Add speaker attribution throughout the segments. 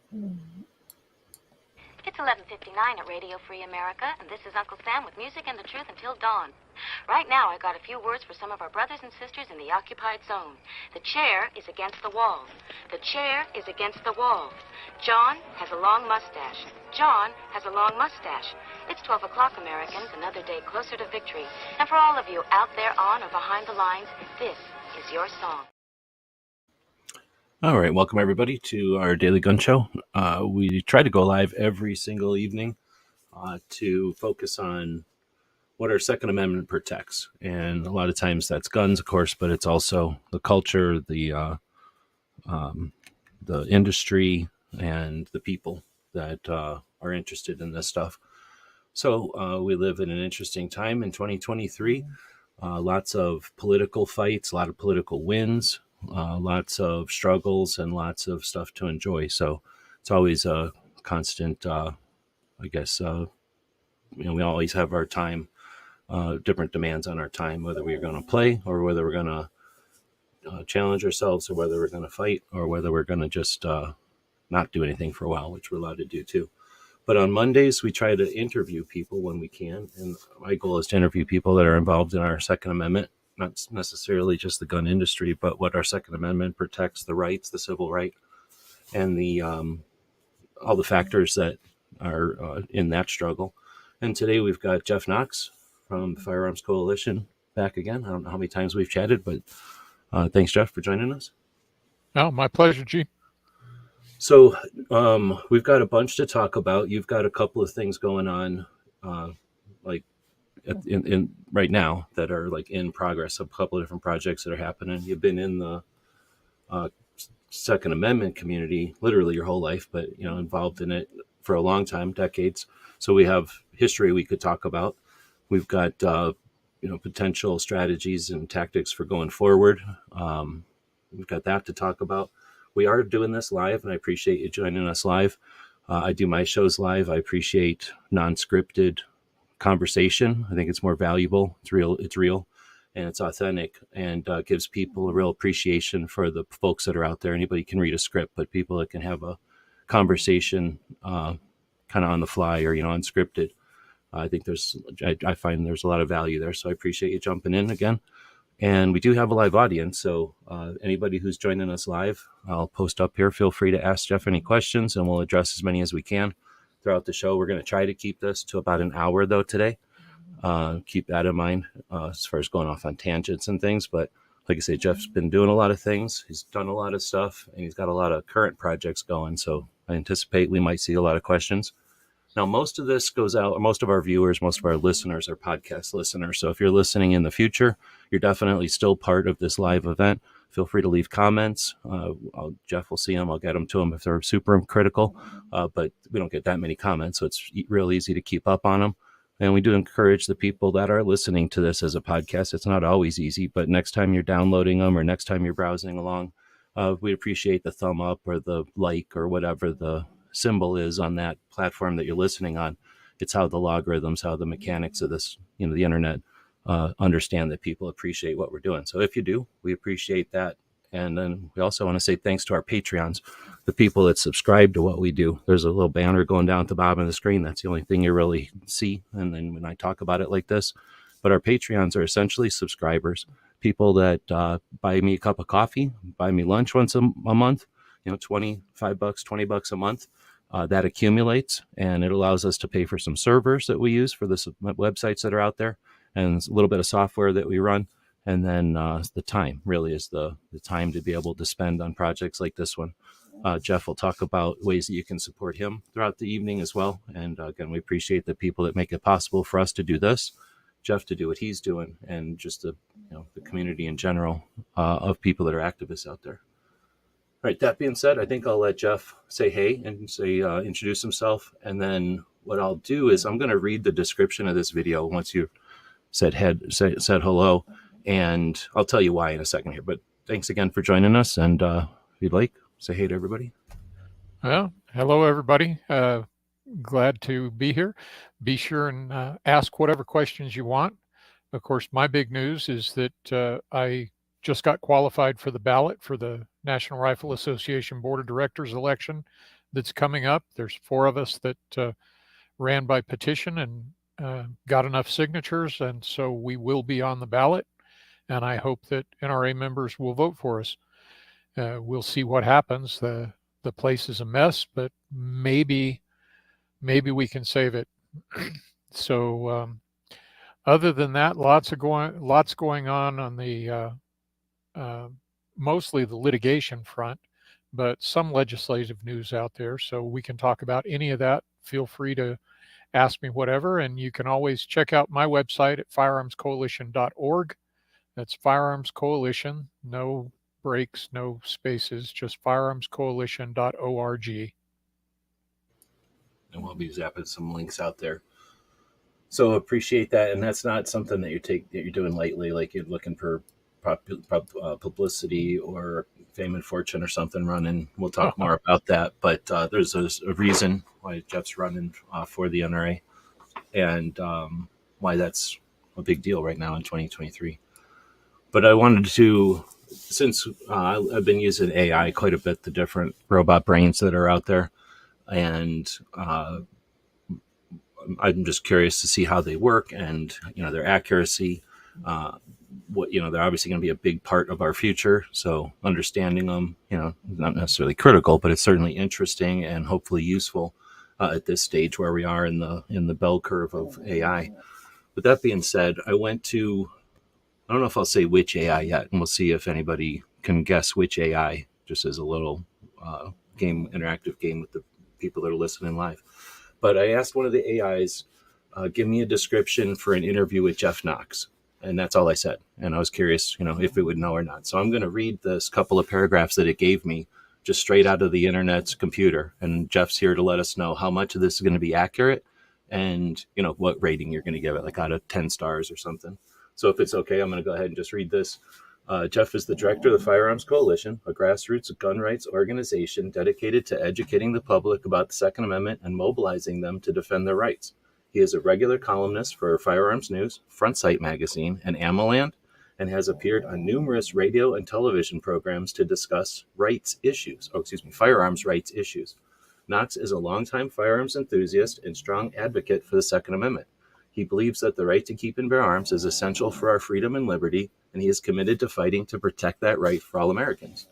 Speaker 1: It's 11:59 at Radio Free America, and this is Uncle Sam with music and the truth until dawn. Right now, I got a few words for some of our brothers and sisters in the occupied zone. The chair is against the wall. The chair is against the wall. John has a long mustache. John has a long mustache. It's 12 o'clock, Americans, another day closer to victory. And for all of you out there on or behind the lines, this is your song.
Speaker 2: All right, welcome everybody to our daily gun show. We try to go live every single evening to focus on what our Second Amendment protects, and a lot of times that's guns, of course, but it's also the culture, the industry, and the people that are interested in this stuff. So we live in an interesting time in 2023. Lots of political fights, a lot of political wins. Lots of struggles and lots of stuff to enjoy. So it's always a constant, we always have our time, different demands on our time, whether we're going to play or whether we're going to challenge ourselves or whether we're going to fight or whether we're going to just not do anything for a while, which we're allowed to do too. But on Mondays, we try to interview people when we can. And my goal is to interview people that are involved in our Second Amendment, not necessarily just the gun industry, but what our Second Amendment protects, the rights, the civil right, and the all the factors that are in that struggle. And today we've got Jeff Knox from the Firearms Coalition back again. I don't know how many times we've chatted, but thanks, Jeff, for joining us.
Speaker 3: Oh, my pleasure, G.
Speaker 2: So we've got a bunch to talk about. You've got a couple of things going on, in right now that are like in progress, a couple of different projects that are happening. You've been in the Second Amendment community literally your whole life, but involved in it for a long time, decades. So we have history we could talk about. We've got potential strategies and tactics for going forward. We've got that to talk about. We are doing this live, and I appreciate you joining us live. I do my shows live. I appreciate non-scripted conversation. I think it's more valuable. It's real, and it's authentic, and gives people a real appreciation for the folks that are out there. Anybody can read a script, but people that can have a conversation kind of on the fly or unscripted. I think I find there's a lot of value there. So I appreciate you jumping in again. And we do have a live audience, so anybody who's joining us live, I'll post up here. Feel free to ask Jeff any questions, and we'll address as many as we can throughout the show. We're going to try to keep this to about an hour, though, today. Keep that in mind as far as going off on tangents and things. But like I say, Jeff's been doing a lot of things. He's done a lot of stuff, and he's got a lot of current projects going. So I anticipate we might see a lot of questions. Now, most of this goes out, most of our viewers, most of our listeners are podcast listeners. So if you're listening in the future, you're definitely still part of this live event. Feel free to leave comments. Jeff will see them. I'll get them to them if they're super critical. But we don't get that many comments, so it's real easy to keep up on them. And we do encourage the people that are listening to this as a podcast. It's not always easy, but next time you're downloading them or next time you're browsing along, we appreciate the thumb up or the like or whatever the symbol is on that platform that you're listening on. It's how the logarithms, how the mechanics of this, the internet, understand that people appreciate what we're doing. So if you do, we appreciate that. And then we also want to say thanks to our Patreons, the people that subscribe to what we do. There's a little banner going down at the bottom of the screen. That's the only thing you really see. And then when I talk about it like this, but our Patreons are essentially subscribers, people that buy me a cup of coffee, buy me lunch once a month, $25, $20 a month. That accumulates, and it allows us to pay for some servers that we use for the websites that are out there, and a little bit of software that we run. And then the time really is the time to be able to spend on projects like this one. Jeff will talk about ways that you can support him throughout the evening as well. And again, we appreciate the people that make it possible for us to do this, Jeff to do what he's doing, and just the community in general of people that are activists out there. All right, that being said, I think I'll let Jeff say hey and say introduce himself. And then what I'll do is I'm going to read the description of this video once you've said hello. And I'll tell you why in a second here. But thanks again for joining us. And if you'd like, say hey to everybody.
Speaker 3: Well, hello, everybody. Glad to be here. Be sure and ask whatever questions you want. Of course, my big news is that I just got qualified for the ballot for the National Rifle Association Board of Directors election that's coming up. There's 4 of us that ran by petition and got enough signatures, and so we will be on the ballot. And I hope that NRA members will vote for us. We'll see what happens. The place is a mess, but maybe we can save it. So other than that, lots going on the mostly the litigation front, but some legislative news out there. So we can talk about any of that. Feel free to ask me whatever, and you can always check out my website at firearmscoalition.org. That's Firearms Coalition, no breaks, no spaces, just firearmscoalition.org.
Speaker 2: And we'll be zapping some links out there. So appreciate that, and that's not something that you're doing lightly, like you're looking for publicity or fame and fortune or something running. We'll talk more about that, but there's a reason why Jeff's running for the NRA, and why that's a big deal right now in 2023. But I wanted to, since I've been using AI quite a bit, the different robot brains that are out there, and I'm just curious to see how they work and, their accuracy. They're obviously going to be a big part of our future. So understanding them, not necessarily critical, but it's certainly interesting and hopefully useful at this stage where we are in the bell curve of AI. With that being said, I don't know if I'll say which AI yet, and we'll see if anybody can guess which AI, just as a little interactive game with the people that are listening live. But I asked one of the AIs, give me a description for an interview with Jeff Knox. And that's all I said. And I was curious, if it would know or not. So I'm going to read this couple of paragraphs that it gave me just straight out of the internet's computer. And Jeff's here to let us know how much of this is going to be accurate and, what rating you're going to give it, like out of 10 stars or something. So if it's okay, I'm going to go ahead and just read this. Jeff is the director of the Firearms Coalition, a grassroots gun rights organization dedicated to educating the public about the Second Amendment and mobilizing them to defend their rights. He is a regular columnist for Firearms News, Front Sight Magazine, and Ammoland, and has appeared on numerous radio and television programs to discuss firearms rights issues. Knox is a longtime firearms enthusiast and strong advocate for the Second Amendment. He believes that the right to keep and bear arms is essential for our freedom and liberty, and he is committed to fighting to protect that right for all Americans.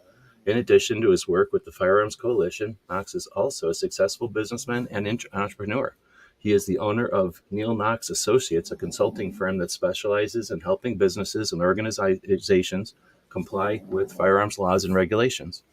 Speaker 2: In addition to his work with the Firearms Coalition, Knox is also a successful businessman and entrepreneur. He is the owner of Neal Knox Associates, a consulting firm that specializes in helping businesses and organizations comply with firearms laws and regulations.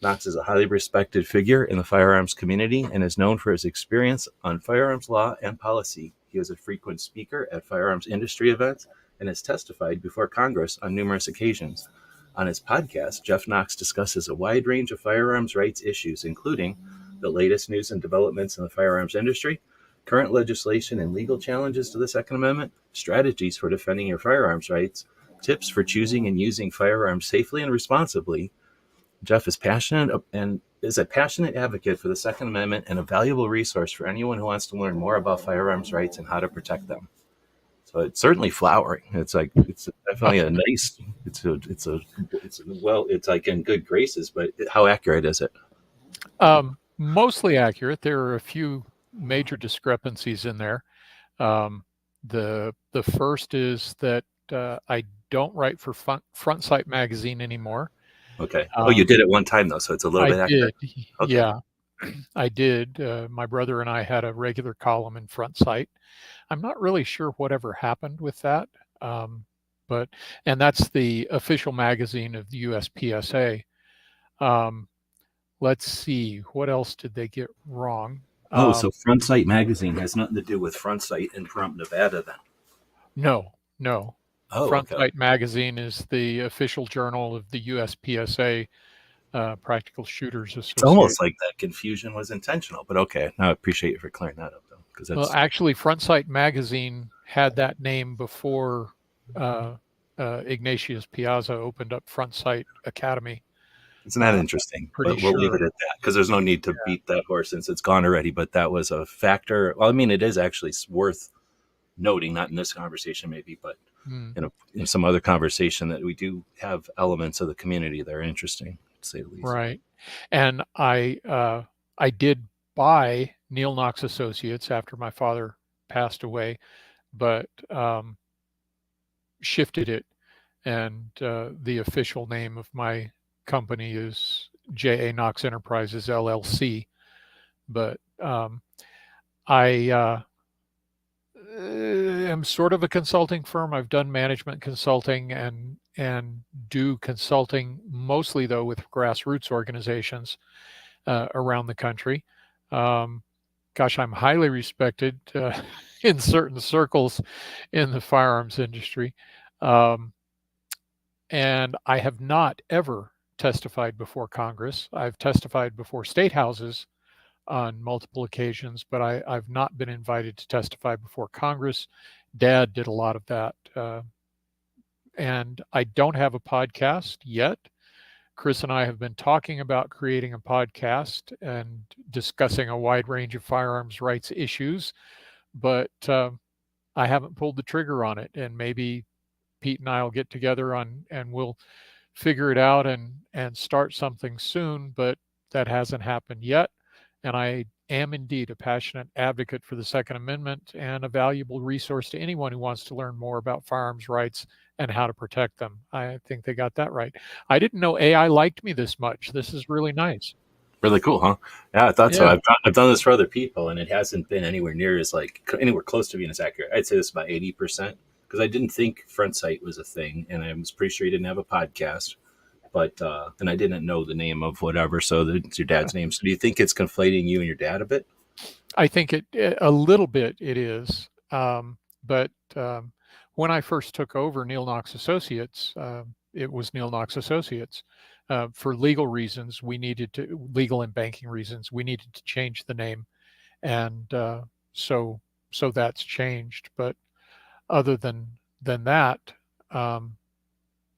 Speaker 2: Knox is a highly respected figure in the firearms community and is known for his experience on firearms law and policy. He is a frequent speaker at firearms industry events and has testified before Congress on numerous occasions. On his podcast, Jeff Knox discusses a wide range of firearms rights issues, including the latest news and developments in the firearms industry, current legislation and legal challenges to the Second Amendment, strategies for defending your firearms rights, tips for choosing and using firearms safely and responsibly. Jeff is a passionate advocate for the Second Amendment and a valuable resource for anyone who wants to learn more about firearms rights and how to protect them. So it's certainly flowering. It's definitely a nice. It's like in good graces. But how accurate is it?
Speaker 3: Mostly accurate. There are a few major discrepancies in there. The first is that I don't write for Front Sight Magazine anymore.
Speaker 2: Okay. You did it one time though, so it's a little bit accurate. Okay.
Speaker 3: Yeah, I did. My brother and I had a regular column in Front Sight. I'm not really sure whatever happened with that, and that's the official magazine of the USPSA. Let's see, what else did they get wrong?
Speaker 2: So Front Sight Magazine has nothing to do with Front Sight in Pahrump, Nevada, then?
Speaker 3: No. Front
Speaker 2: Okay.
Speaker 3: Sight Magazine is the official journal of the USPSA, Practical Shooters Association.
Speaker 2: It's almost like that confusion was intentional, but okay. No, I appreciate you for clearing that up, though.
Speaker 3: Well, actually, Front Sight Magazine had that name before Ignatius Piazza opened up Front Sight Academy.
Speaker 2: Isn't that interesting? But we'll leave it at that because there's no need to beat that horse since it's gone already. But that was a factor. Well, I mean, it is actually worth noting, not in this conversation maybe, but in some other conversation, that we do have elements of the community that are interesting, to say the least.
Speaker 3: Right. And I I did buy Neal Knox Associates after my father passed away, but shifted it. And the official name of my company is J.A. Knox Enterprises, LLC. But I am sort of a consulting firm. I've done management consulting and do consulting mostly, though, with grassroots organizations around the country. Gosh, I'm highly respected in certain circles in the firearms industry. And I have not ever testified before Congress. I've testified before state houses on multiple occasions, but I've not been invited to testify before Congress. Dad did a lot of that. And I don't have a podcast yet. Chris and I have been talking about creating a podcast and discussing a wide range of firearms rights issues, but I haven't pulled the trigger on it. And maybe Pete and I will get together and we'll figure it out and start something soon, but that hasn't happened yet. And I am indeed a passionate advocate for the Second Amendment and a valuable resource to anyone who wants to learn more about firearms rights and how to protect them. I think they got that right. I didn't know AI liked me this much. This is really nice.
Speaker 2: Really cool, huh? Yeah, I thought so. I've done this for other people, and it hasn't been anywhere near as anywhere close to being as accurate. I'd say this about 80%, because I didn't think Front Sight was a thing, and I was pretty sure you didn't have a podcast. But and I didn't know the name of whatever, so it's your dad's name. So do you think it's conflating you and your dad a bit?
Speaker 3: I think a little bit it is. But when I first took over Neal Knox Associates, it was Neal Knox Associates. For legal reasons, legal and banking reasons, we needed to change the name, and so that's changed. But other than that,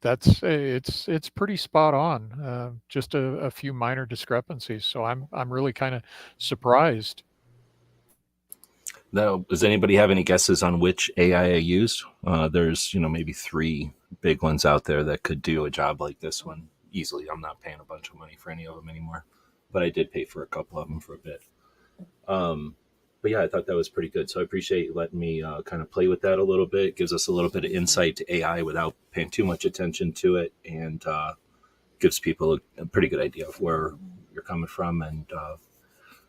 Speaker 3: it's pretty spot on. Just a few minor discrepancies. So I'm really kind of surprised.
Speaker 2: Now, does anybody have any guesses on which AI I used? There's maybe 3 big ones out there that could do a job like this one easily. I'm not paying a bunch of money for any of them anymore, but I did pay for a couple of them for a bit. But yeah, I thought that was pretty good. So I appreciate you letting me kind of play with that a little bit. It gives us a little bit of insight to AI without paying too much attention to it, and gives people a pretty good idea of where you're coming from. And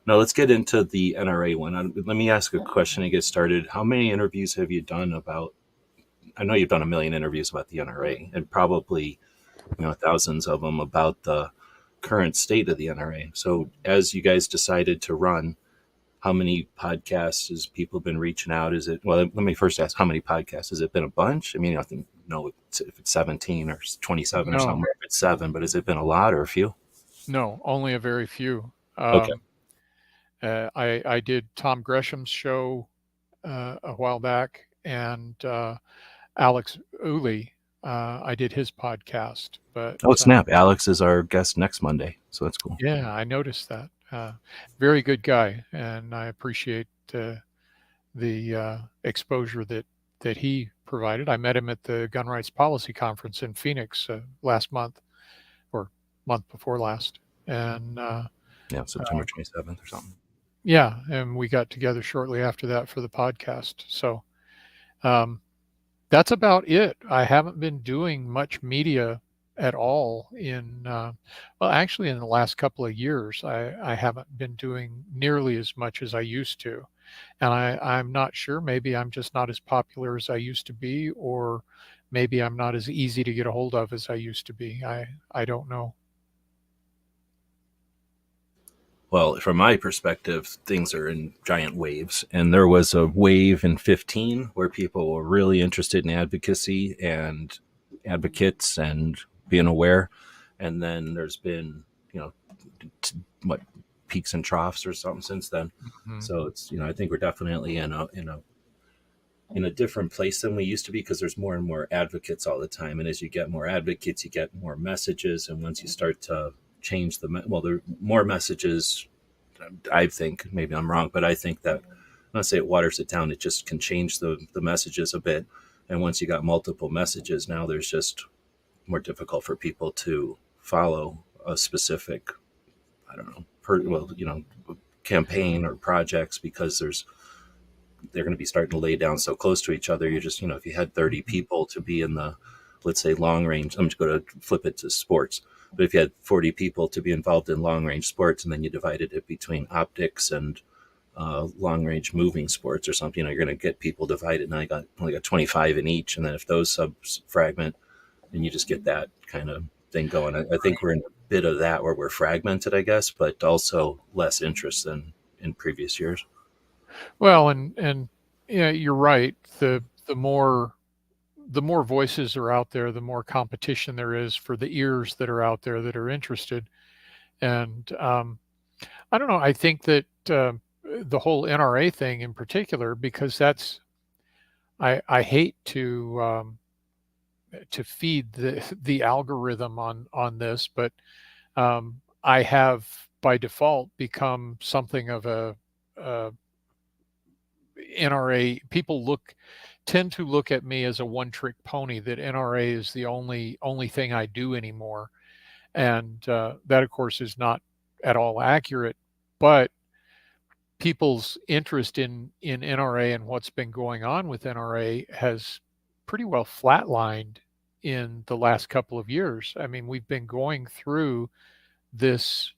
Speaker 2: now let's get into the NRA one. Let me ask a question to get started. How many interviews have you done about, I know you've done a million interviews about the NRA, and probably thousands of them about the current state of the NRA. So as you guys decided to run, how many podcasts has people been reaching out? Let me first ask, how many podcasts? Has it been a bunch? I mean, I think, if it's 17 or 27 or something, if it's 7, but has it been a lot or a few?
Speaker 3: No, only a very few.
Speaker 2: Okay.
Speaker 3: I did Tom Gresham's show a while back, and Alex Uli, I did his podcast. But
Speaker 2: snap! Alex is our guest next Monday, so that's cool.
Speaker 3: Yeah, I noticed that. Very good guy, and I appreciate the exposure that he provided. I met him at the Gun Rights Policy Conference in Phoenix last month, or month before last, and
Speaker 2: September 27th or something.
Speaker 3: Yeah, and we got together shortly after that for the podcast. So that's about it. I haven't been doing much media at all actually in the last couple of years. I haven't been doing nearly as much as I used to. And I'm not sure, maybe I'm just not as popular as I used to be, or maybe I'm not as easy to get a hold of as I used to be. I don't know.
Speaker 2: Well, from my perspective, things are in giant waves. And there was a wave in 2015 where people were really interested in advocacy and advocates and being aware. And then there's been, peaks and troughs or something since then. Mm-hmm. So it's, I think we're definitely in a different place than we used to be, because there's more and more advocates all the time. And as you get more advocates, you get more messages. And once you start to change there are more messages, I think, maybe I'm wrong, but I think that, I'm not say it waters it down, it just can change the messages a bit. And once you got multiple messages, now there's just more difficult for people to follow a specific, campaign or projects, because they're going to be starting to lay down so close to each other. You just, if you had 30 people to be in the, let's say, long range, I'm just going to flip it to sports. But if you had 40 people to be involved in long range sports, and then you divided it between optics and long range moving sports or something, you're going to get people divided. Now you only got 25 in each. And then if those subs fragment, then you just get that kind of thing going. I think we're in a bit of that where we're fragmented, I guess, but also less interest than in previous years.
Speaker 3: Well, and yeah, you're right. The more voices are out there, the more competition there is for the ears that are out there that are interested. And I don't know. I think that the whole NRA thing in particular, because I hate to feed the algorithm on this, but I have by default become something of a NRA. People tend to look at me as a one-trick pony, that NRA is the only thing I do anymore. And that, of course, is not at all accurate. But people's interest in NRA and what's been going on with NRA has pretty well flatlined in the last couple of years. I mean, we've been going through this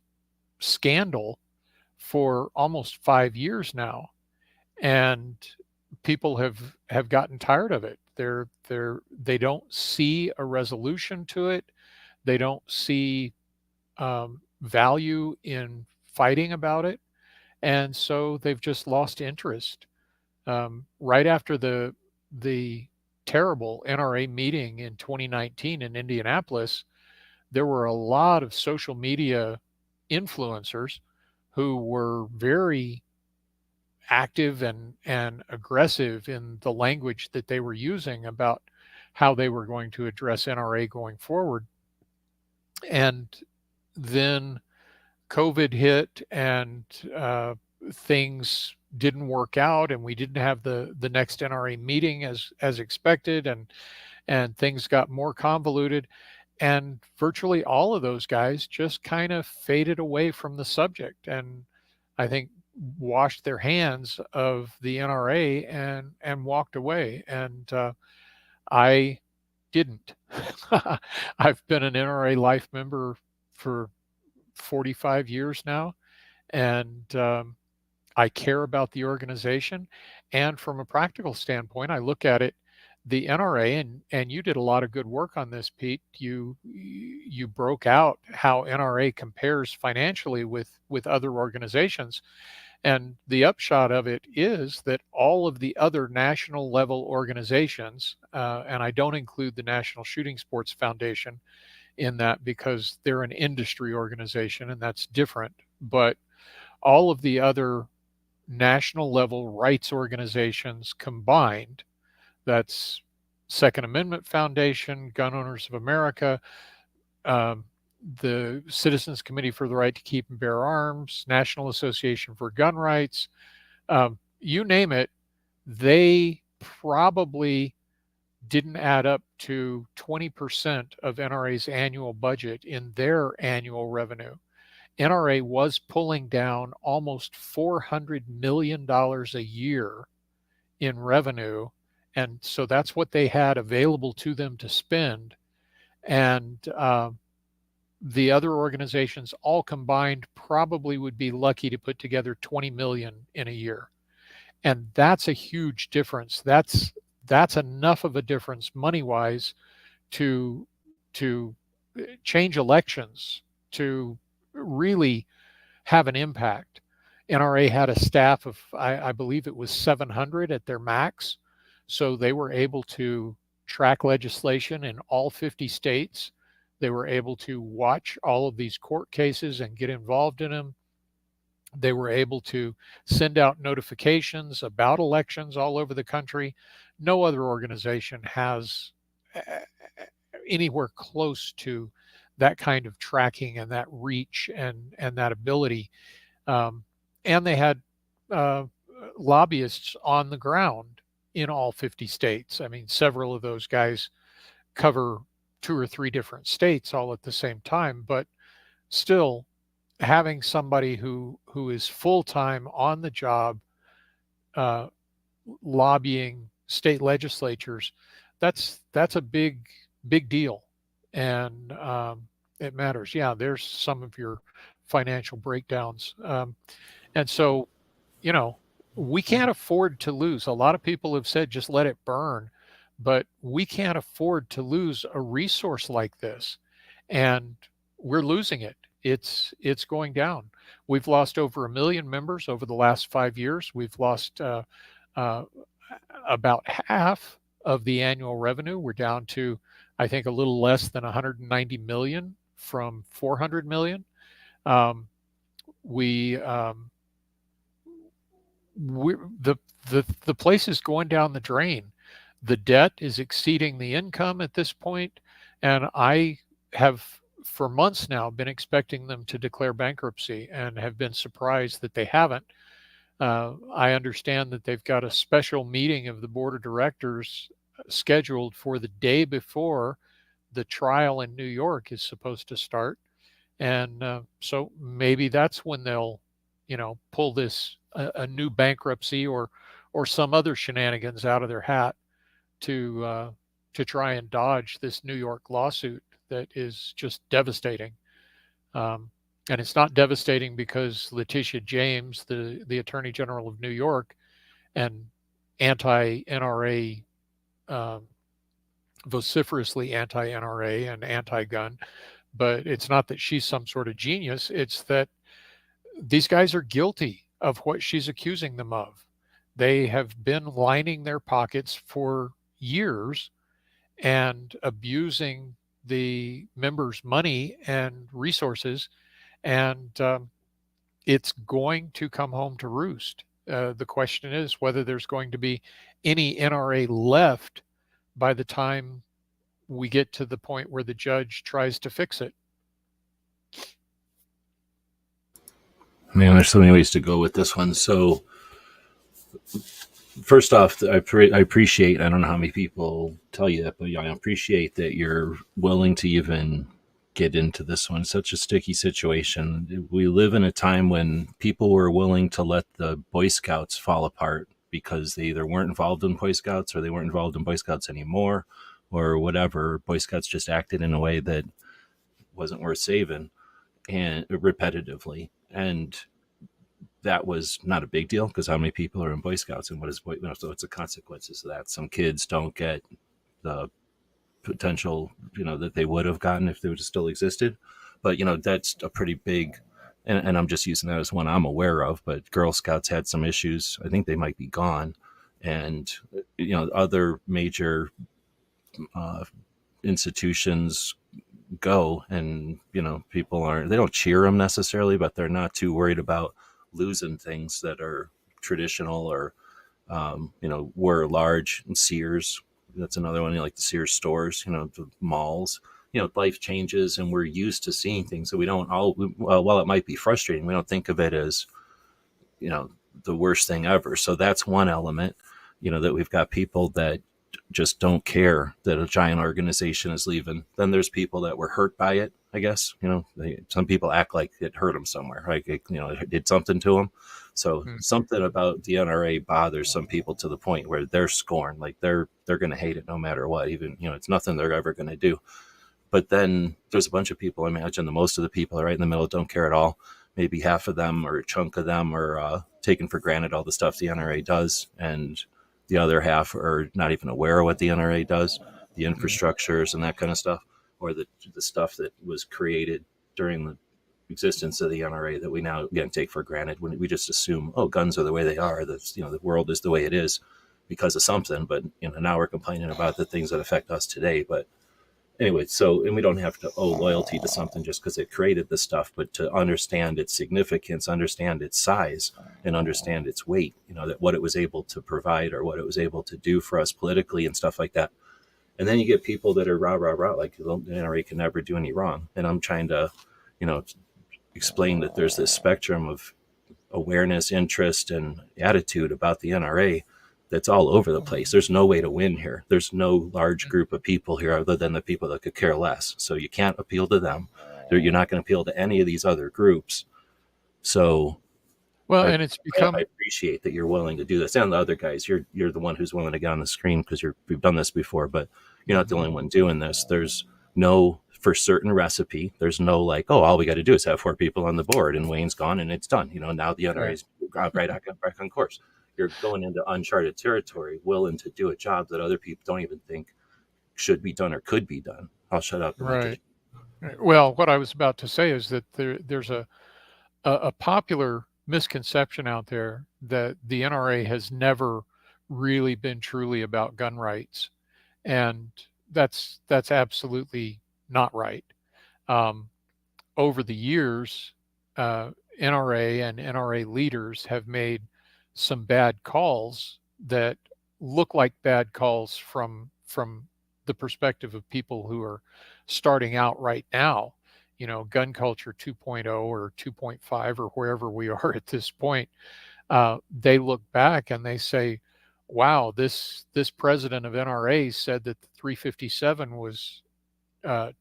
Speaker 3: scandal for almost 5 years now, and people have gotten tired of it. They don't see a resolution to it. They don't see value in fighting about it, and so they've just lost interest. Right after the terrible NRA meeting in 2019 in Indianapolis, there were a lot of social media influencers who were very active and aggressive in the language that they were using about how they were going to address NRA going forward. And then COVID hit, and things didn't work out, and we didn't have the next NRA meeting as expected, and things got more convoluted, and virtually all of those guys just kind of faded away from the subject, and I think washed their hands of the NRA and walked away. And I didn't. I've been an NRA life member for 45 years now, and I care about the organization. And from a practical standpoint, I look at it, the NRA, and you did a lot of good work on this, Pete. You broke out how NRA compares financially with other organizations. And the upshot of it is that all of the other national level organizations, and I don't include the National Shooting Sports Foundation in that because they're an industry organization and that's different, but all of the other national level rights organizations combined, that's Second Amendment Foundation, Gun Owners of America, the Citizens Committee for the Right to Keep and Bear Arms, National Association for Gun Rights, you name it, they probably didn't add up to 20% of NRA's annual budget in their annual revenue. NRA was pulling down almost $400 million a year in revenue. And so that's what they had available to them to spend. And the other organizations all combined probably would be lucky to put together 20 million in a year. And that's a huge difference. That's enough of a difference money-wise to change elections, to really have an impact. NRA had a staff of, I believe it was 700 at their max. So they were able to track legislation in all 50 states. They were able to watch all of these court cases and get involved in them. They were able to send out notifications about elections all over the country. No other organization has anywhere close to that kind of tracking and that reach and that ability. And they had lobbyists on the ground in all 50 states. I mean, several of those guys cover 2 or 3 different states all at the same time, but still, having somebody who is full-time on the job, uh, lobbying state legislatures, that's a big deal, and it matters. Yeah, there's some of your financial breakdowns, and so you know we can't afford to lose. A lot of people have said just let it burn, but we can't afford to lose a resource like this, and we're losing it. It's going down. We've lost over 1 million members over the last 5 years. We've lost uh, about half of the annual revenue. We're down to, I think, a little less than 190 million from 400 million. Um, we we the place is going down the drain. The debt is exceeding the income at this point, and I have for months now been expecting them to declare bankruptcy and have been surprised that they haven't. I understand that they've got a special meeting of the board of directors scheduled for the day before the trial in New York is supposed to start. And so maybe that's when they'll, pull this a new bankruptcy or some other shenanigans out of their hat to try and dodge this New York lawsuit that is just devastating. And it's not devastating because Letitia James, the Attorney General of New York, and anti-NRA, vociferously anti-NRA and anti-gun, but it's not that she's some sort of genius. It's that these guys are guilty of what she's accusing them of. They have been lining their pockets for years and abusing the members' money and resources, and it's going to come home to roost. The question is whether there's going to be any NRA left by the time we get to the point where the judge tries to fix it.
Speaker 2: Man, there's so many ways to go with this one. So, first off, I appreciate, I don't know how many people tell you that, but I appreciate that you're willing to even get into this one. It's such a sticky situation. We live in a time when people were willing to let the Boy Scouts fall apart because they either weren't involved in Boy Scouts or they weren't involved in Boy Scouts anymore or whatever. Boy Scouts just acted in a way that wasn't worth saving, and repetitively. And that was not a big deal because how many people are in Boy Scouts and so it's the consequences of that. Some kids don't get the potential, that they would have gotten if they would have still existed. But, that's a pretty big, and I'm just using that as one I'm aware of, but Girl Scouts had some issues. I think they might be gone. And, other major institutions go, and, people they don't cheer them necessarily, but they're not too worried about losing things that are traditional or, were large. And Sears, that's another one, like the Sears stores, the malls, life changes and we're used to seeing things. So we don't while it might be frustrating, we don't think of it as, the worst thing ever. So that's one element, that we've got people that just don't care that a giant organization is leaving. Then there's people that were hurt by it, I guess. Some people act like it hurt them somewhere, like it did something to them. So something about the NRA bothers some people to the point where they're scorned, like they're going to hate it no matter what. Even it's nothing they're ever going to do. But then there's a bunch of people. I imagine the most of the people are right in the middle, don't care at all. Maybe half of them or a chunk of them are taking for granted all the stuff the NRA does, and the other half are not even aware of what the NRA does, the infrastructures and that kind of stuff, or the stuff that was created during the existence of the NRA that we now again take for granted when we just assume, oh, guns are the way they are, the world is the way it is because of something. But now we're complaining about the things that affect us today. But anyway, and we don't have to owe loyalty to something just because it created this stuff, but to understand its significance, understand its size, and understand its weight, that what it was able to provide or what it was able to do for us politically and stuff like that. And then you get people that are rah, like the NRA can never do any wrong. And I'm trying to, explain that there's this spectrum of awareness, interest, and attitude about the NRA that's all over the place. There's no way to win here. There's no large group of people here other than the people that could care less. So you can't appeal to them. You're not going to appeal to any of these other groups. So
Speaker 3: Well,
Speaker 2: I,
Speaker 3: and it's
Speaker 2: I
Speaker 3: become
Speaker 2: appreciate that you're willing to do this, and the other guys. You're the one who's willing to get on the screen because we've done this before, but you're not the only one doing this. There's no for certain recipe. There's no like, oh, all we got to do is have 4 people on the board, and Wayne's gone, and it's done. Now the NRA's back on course. You're going into uncharted territory, willing to do a job that other people don't even think should be done or could be done. I'll shut up.
Speaker 3: right. Well, what I was about to say is that there's a popular misconception out there that the NRA has never really been truly about gun rights, and that's absolutely not right. Over the years, NRA and NRA leaders have made some bad calls that look like bad calls from the perspective of people who are starting out right now. Gun culture 2.0 or 2.5 or wherever we are at this point. They look back and they say, wow, this president of NRA said that the 357 was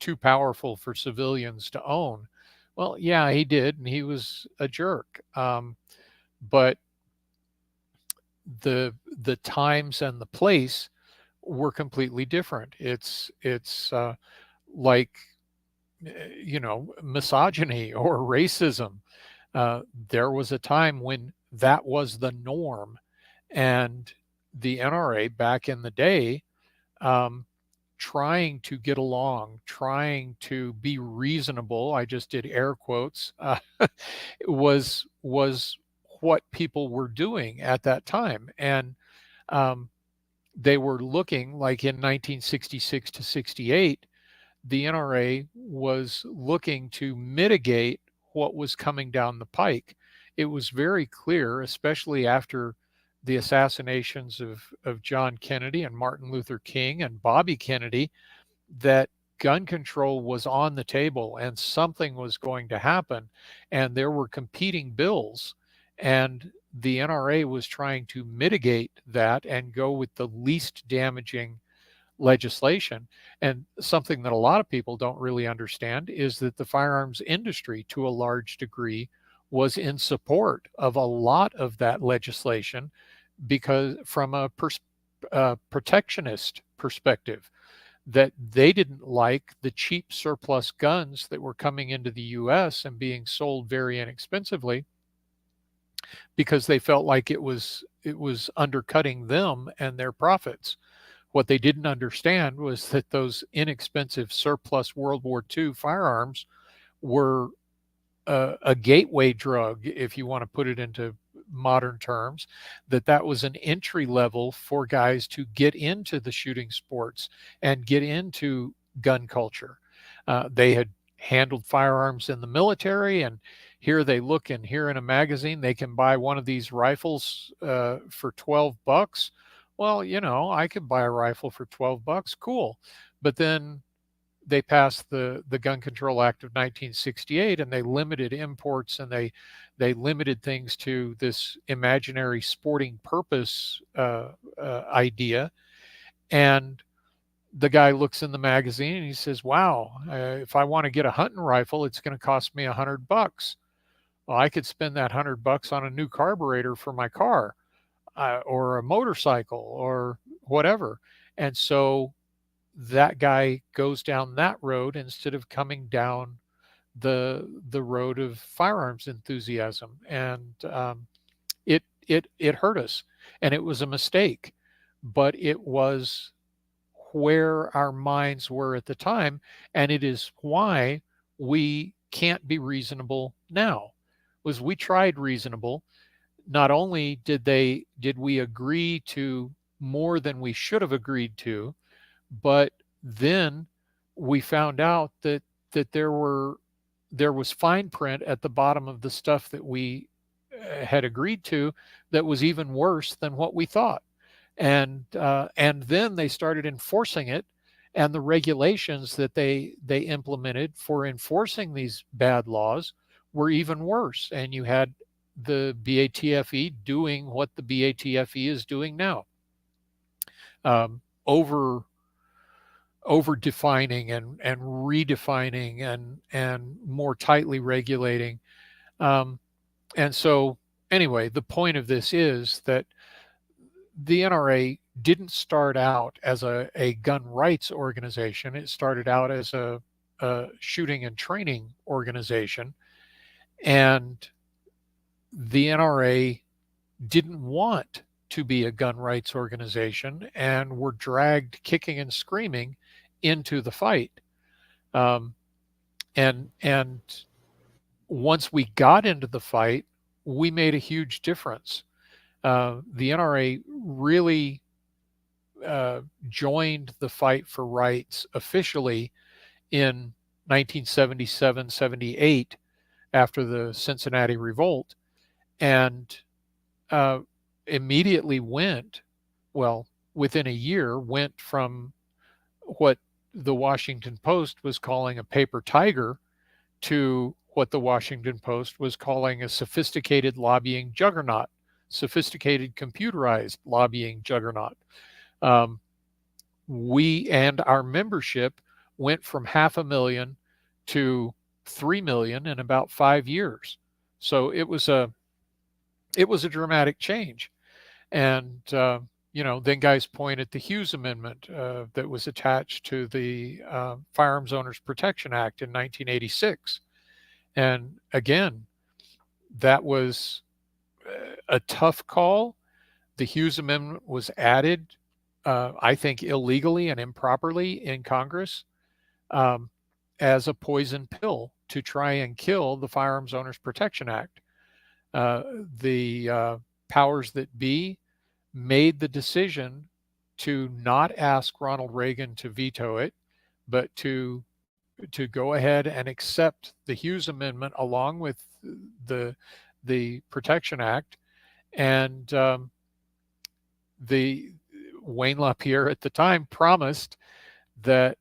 Speaker 3: too powerful for civilians to own. Well, yeah, he did, and he was a jerk. But the times and the place were completely different. It's like misogyny or racism. There was a time when that was the norm, and the NRA back in the day, trying to get along, trying to be reasonable, I just did air quotes, was what people were doing at that time. And they were looking like in 1966 to 68, the NRA was looking to mitigate what was coming down the pike. It was very clear, especially after the assassinations of John Kennedy and Martin Luther King and Bobby Kennedy, that gun control was on the table and something was going to happen. And there were competing bills. And the NRA was trying to mitigate that and go with the least damaging legislation. And something that a lot of people don't really understand is that the firearms industry, to a large degree, was in support of a lot of that legislation, because from a protectionist perspective, that they didn't like the cheap surplus guns that were coming into the US and being sold very inexpensively, because they felt like it was undercutting them and their profits. What they didn't understand was that those inexpensive surplus World War II firearms were a gateway drug, if you want to put it into modern terms, that was an entry level for guys to get into the shooting sports and get into gun culture. They had handled firearms in the military, and here they look, and here in a magazine they can buy one of these rifles for $12. Well, I could buy a rifle for $12. Cool. But then they passed the Gun Control Act of 1968, and they limited imports, and they limited things to this imaginary sporting purpose idea. And the guy looks in the magazine and he says, wow, if I want to get a hunting rifle, it's going to cost me $100. Well, I could spend that $100 on a new carburetor for my car, or a motorcycle or whatever. And so that guy goes down that road instead of coming down the road of firearms enthusiasm. And it hurt us, and it was a mistake, but it was where our minds were at the time, and it is why we can't be reasonable now. Was we tried reasonable. Not only did we agree to more than we should have agreed to, but then we found out that there was fine print at the bottom of the stuff that we had agreed to that was even worse than what we thought. And then they started enforcing it, and the regulations that they implemented for enforcing these bad laws were even worse. And you had the BATFE doing what the BATFE is doing now. Over over defining and redefining and more tightly regulating. And so anyway, the point of this is that the NRA didn't start out as a gun rights organization. It started out as a shooting and training organization. And the NRA didn't want to be a gun rights organization and were dragged kicking and screaming into the fight. And once we got into the fight, we made a huge difference. The NRA really joined the fight for rights officially in 1977-78 after the Cincinnati Revolt, and immediately within a year, went from what the Washington Post was calling a paper tiger to what the Washington Post was calling a sophisticated lobbying juggernaut, sophisticated computerized lobbying juggernaut. We and our membership went from 500,000 to 3 million in about 5 years. So it was a dramatic change. And then guys point at the Hughes Amendment that was attached to the Firearms Owners Protection Act in 1986. And again, that was a tough call. The Hughes Amendment was added, I think, illegally and improperly in Congress as a poison pill to try and kill the Firearms Owners Protection Act. The powers that be made the decision to not ask Ronald Reagan to veto it, but to go ahead and accept the Hughes Amendment along with the Protection Act. And the Wayne LaPierre at the time promised that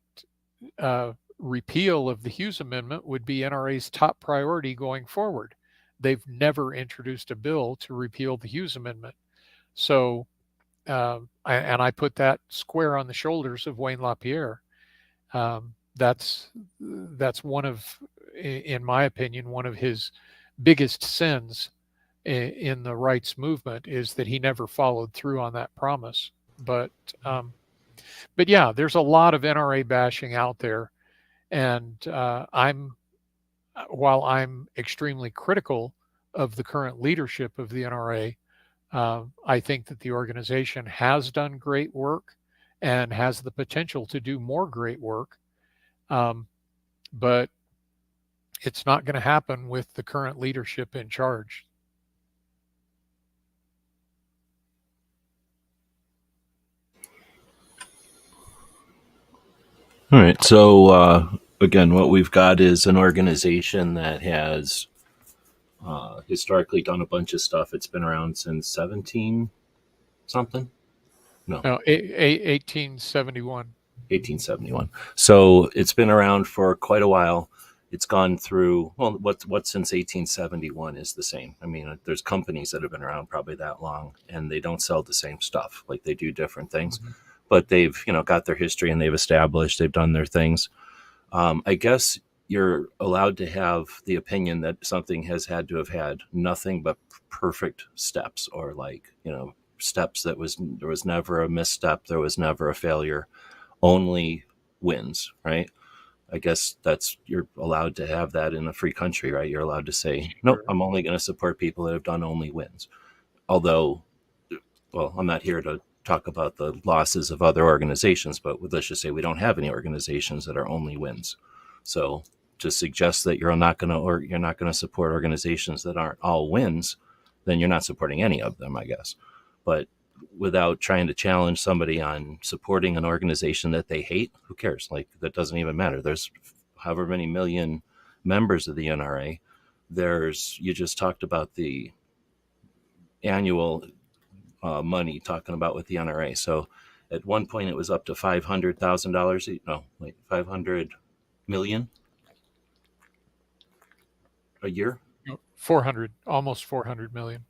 Speaker 3: repeal of the Hughes Amendment would be NRA's top priority going forward. They've never introduced a bill to repeal the Hughes Amendment. So, I put that square on the shoulders of Wayne LaPierre. That's one of, in my opinion, one of his biggest sins in the rights movement, is that he never followed through on that promise. But yeah, there's a lot of NRA bashing out there, and while I'm extremely critical of the current leadership of the NRA, I think that the organization has done great work and has the potential to do more great work. But it's not going to happen with the current leadership in charge.
Speaker 2: All right. So again, what we've got is an organization that has historically done a bunch of stuff. It's been around since 17 something. No,
Speaker 3: 1871.
Speaker 2: 1871. So it's been around for quite a while. It's gone through, well, what since 1871 is the same. I mean, there's companies that have been around probably that long, and they don't sell the same stuff. Like, they do different things, but they've, got their history, and they've established, they've done their things. I guess you're allowed to have the opinion that something has had to have had nothing but perfect steps, or steps there was never a misstep, there was never a failure, only wins, right? I guess you're allowed to have that in a free country, right? You're allowed to say, nope, I'm only going to support people that have done only wins. Although, well, I'm not here to talk about the losses of other organizations, but let's just say we don't have any organizations that are only wins. So to suggest that you're not going to support organizations that aren't all wins, then you're not supporting any of them, I guess. But without trying to challenge somebody on supporting an organization that they hate, who cares? Like, that doesn't even matter. There's however many million members of the NRA. You just talked about the annual money, talking about with the NRA. So at one point it was up to $500,000. No, wait, 500 million a year?
Speaker 3: 400, almost 400 million.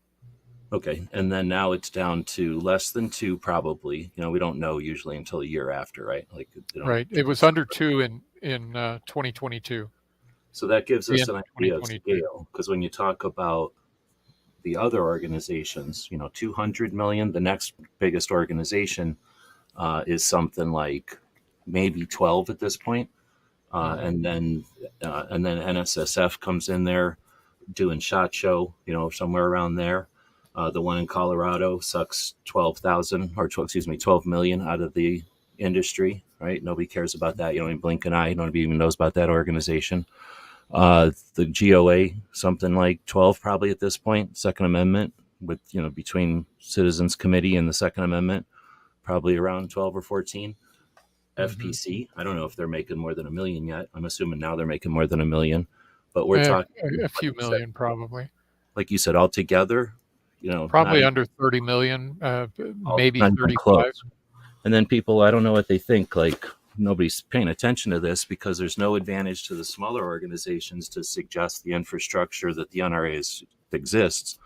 Speaker 2: Okay, and then now it's down to less than 2, probably. We don't know usually until a year after, right? Like they don't.
Speaker 3: Right. It was under 2 in 2022,
Speaker 2: So that gives
Speaker 3: the
Speaker 2: us
Speaker 3: end
Speaker 2: an
Speaker 3: of
Speaker 2: idea of
Speaker 3: 2022.
Speaker 2: scale, because when you talk about the other organizations, 200 million, the next biggest organization is something like maybe 12 at this point.
Speaker 3: Mhm.
Speaker 2: And then NSSF comes in there doing SHOT Show, somewhere around there. The one in Colorado sucks 12 million out of the industry, right? Nobody cares about that. You don't even blink an eye. Nobody even knows about that organization. The GOA, something like 12 probably at this point. Second Amendment, with between Citizens Committee and the Second Amendment, probably around 12 or 14.
Speaker 3: Mhm.
Speaker 2: FPC, I don't know if they're making more than a million yet. I'm assuming now they're making more than a million, but we're talking,
Speaker 3: A few million, probably.
Speaker 2: like you said, all together, not
Speaker 3: Probably
Speaker 2: even,
Speaker 3: under 30 million, maybe
Speaker 2: not even
Speaker 3: 35.
Speaker 2: close. And then people, I don't know what they think. Like, nobody's paying attention to this because there's no advantage to the smaller organizations to suggest the infrastructure that the NRA exists.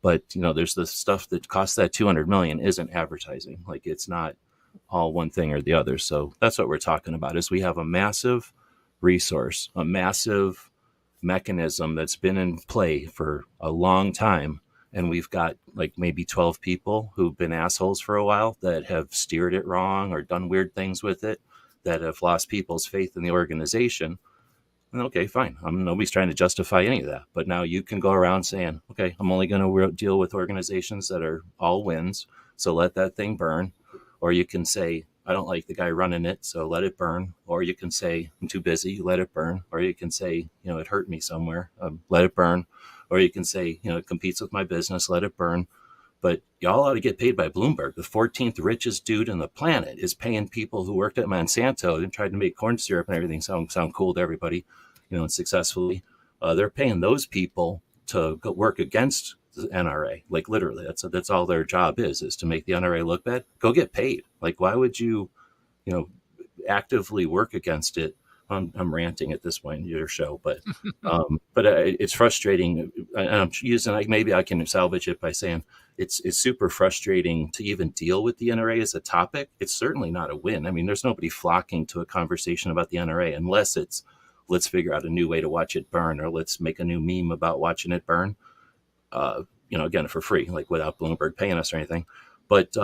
Speaker 2: But there's the stuff that costs that 200 million isn't advertising. Like, it's not all one thing or the other. So that's what we're talking about. Is we have a massive resource, a massive mechanism that's been in play for a long time, and we've got like maybe 12 people who've been assholes for a while that have steered it wrong or done weird things with it, that have lost people's faith in the organization. And okay, fine. Nobody's trying to justify any of that. But now you can go around saying, okay, I'm only going to deal with organizations that are all wins. So let that thing burn. Or you can say, I don't like the guy running it, so let it burn. Or you can say, I'm too busy, let it burn. Or you can say, it hurt me somewhere, let it burn. Or you can say, it competes with my business, let it burn. But y'all ought to get paid by Bloomberg. The 14th richest dude on the planet is paying people who worked at Monsanto and tried to make corn syrup and everything sound cool to everybody, and successfully. They're paying those people to go work against the NRA. Like, literally, that's all their job is to make the NRA look bad. Go get paid. Like, why would you, actively work against it? I'm ranting at this point in your show, but it's frustrating. And I'm using, like, maybe I can salvage it by saying it's super frustrating to even deal with the NRA as a topic. It's certainly not a win. I mean, there's nobody flocking to a conversation about the NRA unless it's, let's figure out a new way to watch it burn, or let's make a new meme about watching it burn. Again, for free, like without Bloomberg paying us or anything. But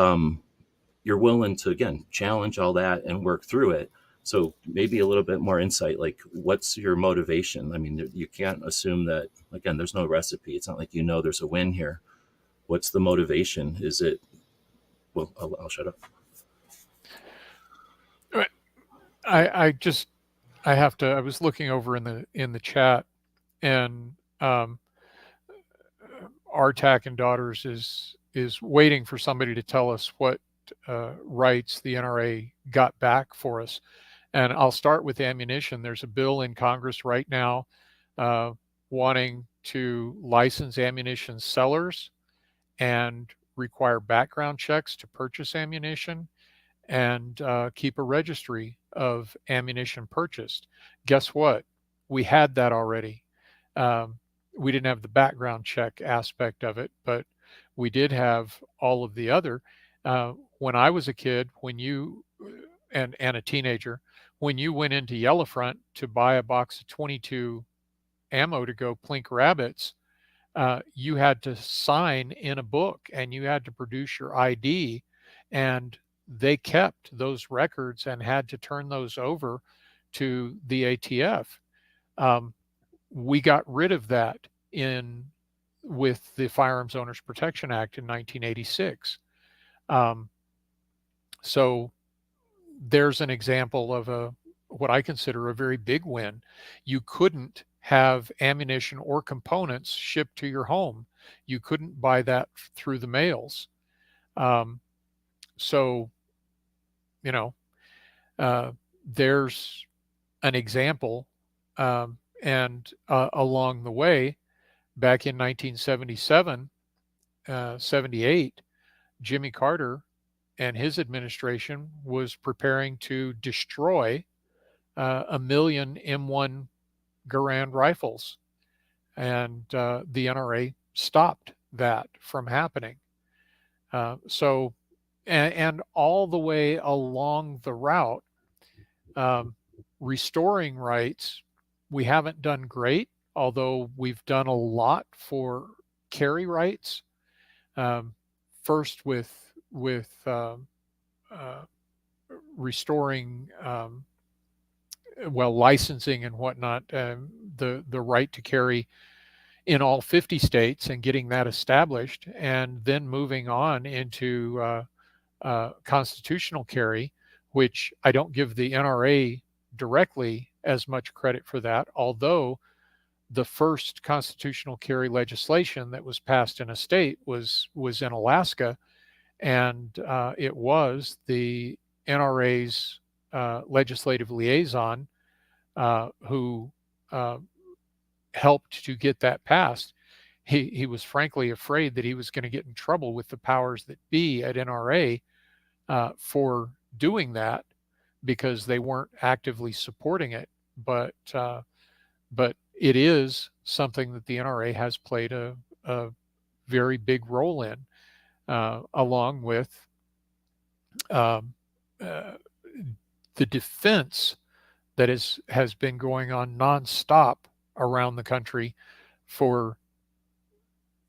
Speaker 2: you're willing to, again, challenge all that and work through it. So maybe a little bit more insight, like, what's your motivation? I mean, you can't assume that, again, there's no recipe. It's not like, there's a win here. What's the motivation? Is it, well, I'll shut up.
Speaker 3: I have to, I was looking over in the chat, and RTAC and Daughters is waiting for somebody to tell us what rights the NRA got back for us. And I'll start with ammunition. There's a bill in Congress right now wanting to license ammunition sellers and require background checks to purchase ammunition, and keep a registry of ammunition purchased. Guess what? We had that already. We didn't have the background check aspect of it, but we did have all of the other. When I was a kid, and a teenager, when you went into Yellowfront to buy a box of 22 ammo to go plink rabbits, you had to sign in a book and you had to produce your ID, and they kept those records and had to turn those over to the ATF. We got rid of that with the Firearms Owners Protection Act in 1986. So there's an example of what I consider a very big win. You couldn't have ammunition or components shipped to your home. You couldn't buy that through the mails. So, there's an example. And along the way, back in 1977, 78, Jimmy Carter and his administration was preparing to destroy 1 million M1 Garand rifles. And the NRA stopped that from happening. And all the way along the route, restoring rights, we haven't done great, although we've done a lot for carry rights. First with restoring, licensing and whatnot, the right to carry in all 50 states and getting that established, and then moving on into constitutional carry, which I don't give the NRA directly as much credit for that, although the first constitutional carry legislation that was passed in a state was in Alaska, and it was the NRA's legislative liaison who helped to get that passed. He was frankly afraid that he was going to get in trouble with the powers that be at NRA for doing that, because they weren't actively supporting it. But it is something that the NRA has played a very big role in, along with the defense that has been going on nonstop around the country for,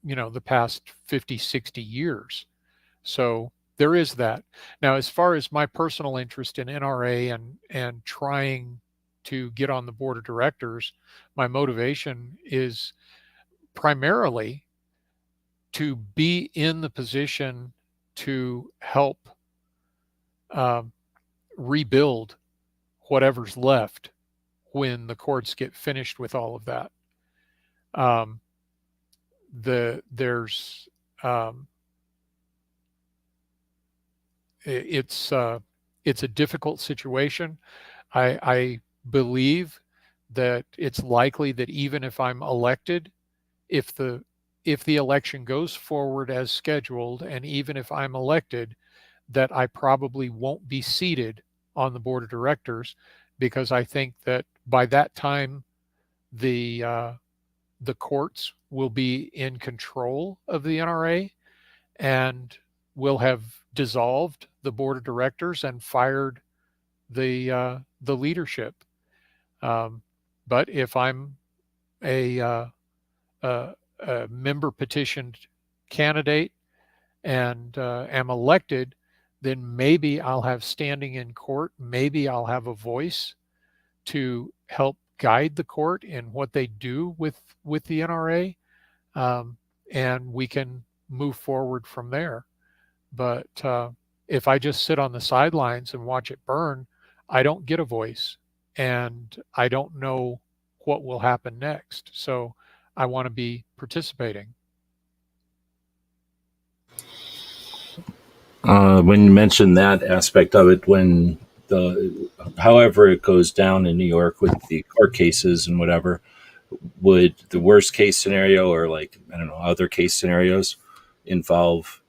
Speaker 3: the past 50, 60 years. So there is that. Now, as far as my personal interest in NRA and trying to get on the board of directors, my motivation is primarily to be in the position to help rebuild whatever's left when the courts get finished with all of that. It's a difficult situation. I believe that it's likely that even if I'm elected, if the election goes forward as scheduled, and even if I'm elected, that I probably won't be seated on the board of directors, because I think that by that time the courts will be in control of the NRA and will have dissolved the board of directors and fired the leadership. But if I'm a member petitioned candidate and am elected, then maybe I'll have standing in court. Maybe I'll have a voice to help guide the court in what they do with the NRA, and we can move forward from there. But if I just sit on the sidelines and watch it burn, I don't get a voice, and I don't know what will happen next. So I want to be participating.
Speaker 2: When you mentioned that aspect of it, however it goes down in New York with the court cases and whatever, would the worst case scenario, or other case scenarios, involve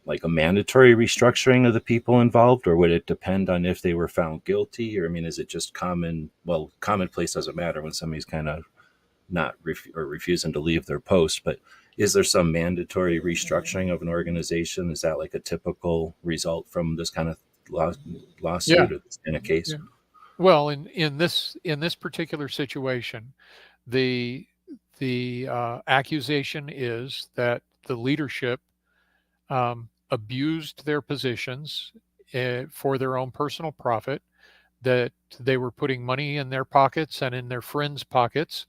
Speaker 2: like a mandatory restructuring of the people involved, or would it depend on if they were found guilty? Or, is it just commonplace doesn't matter when somebody's kind of not refusing to leave their post, but is there some mandatory restructuring of an organization? Is that like a typical result from this kind of lawsuit, or this kind of case?
Speaker 3: Yeah. Well, in this particular situation, the accusation is that the leadership abused their positions for their own personal profit, that they were putting money in their pockets and in their friends' pockets,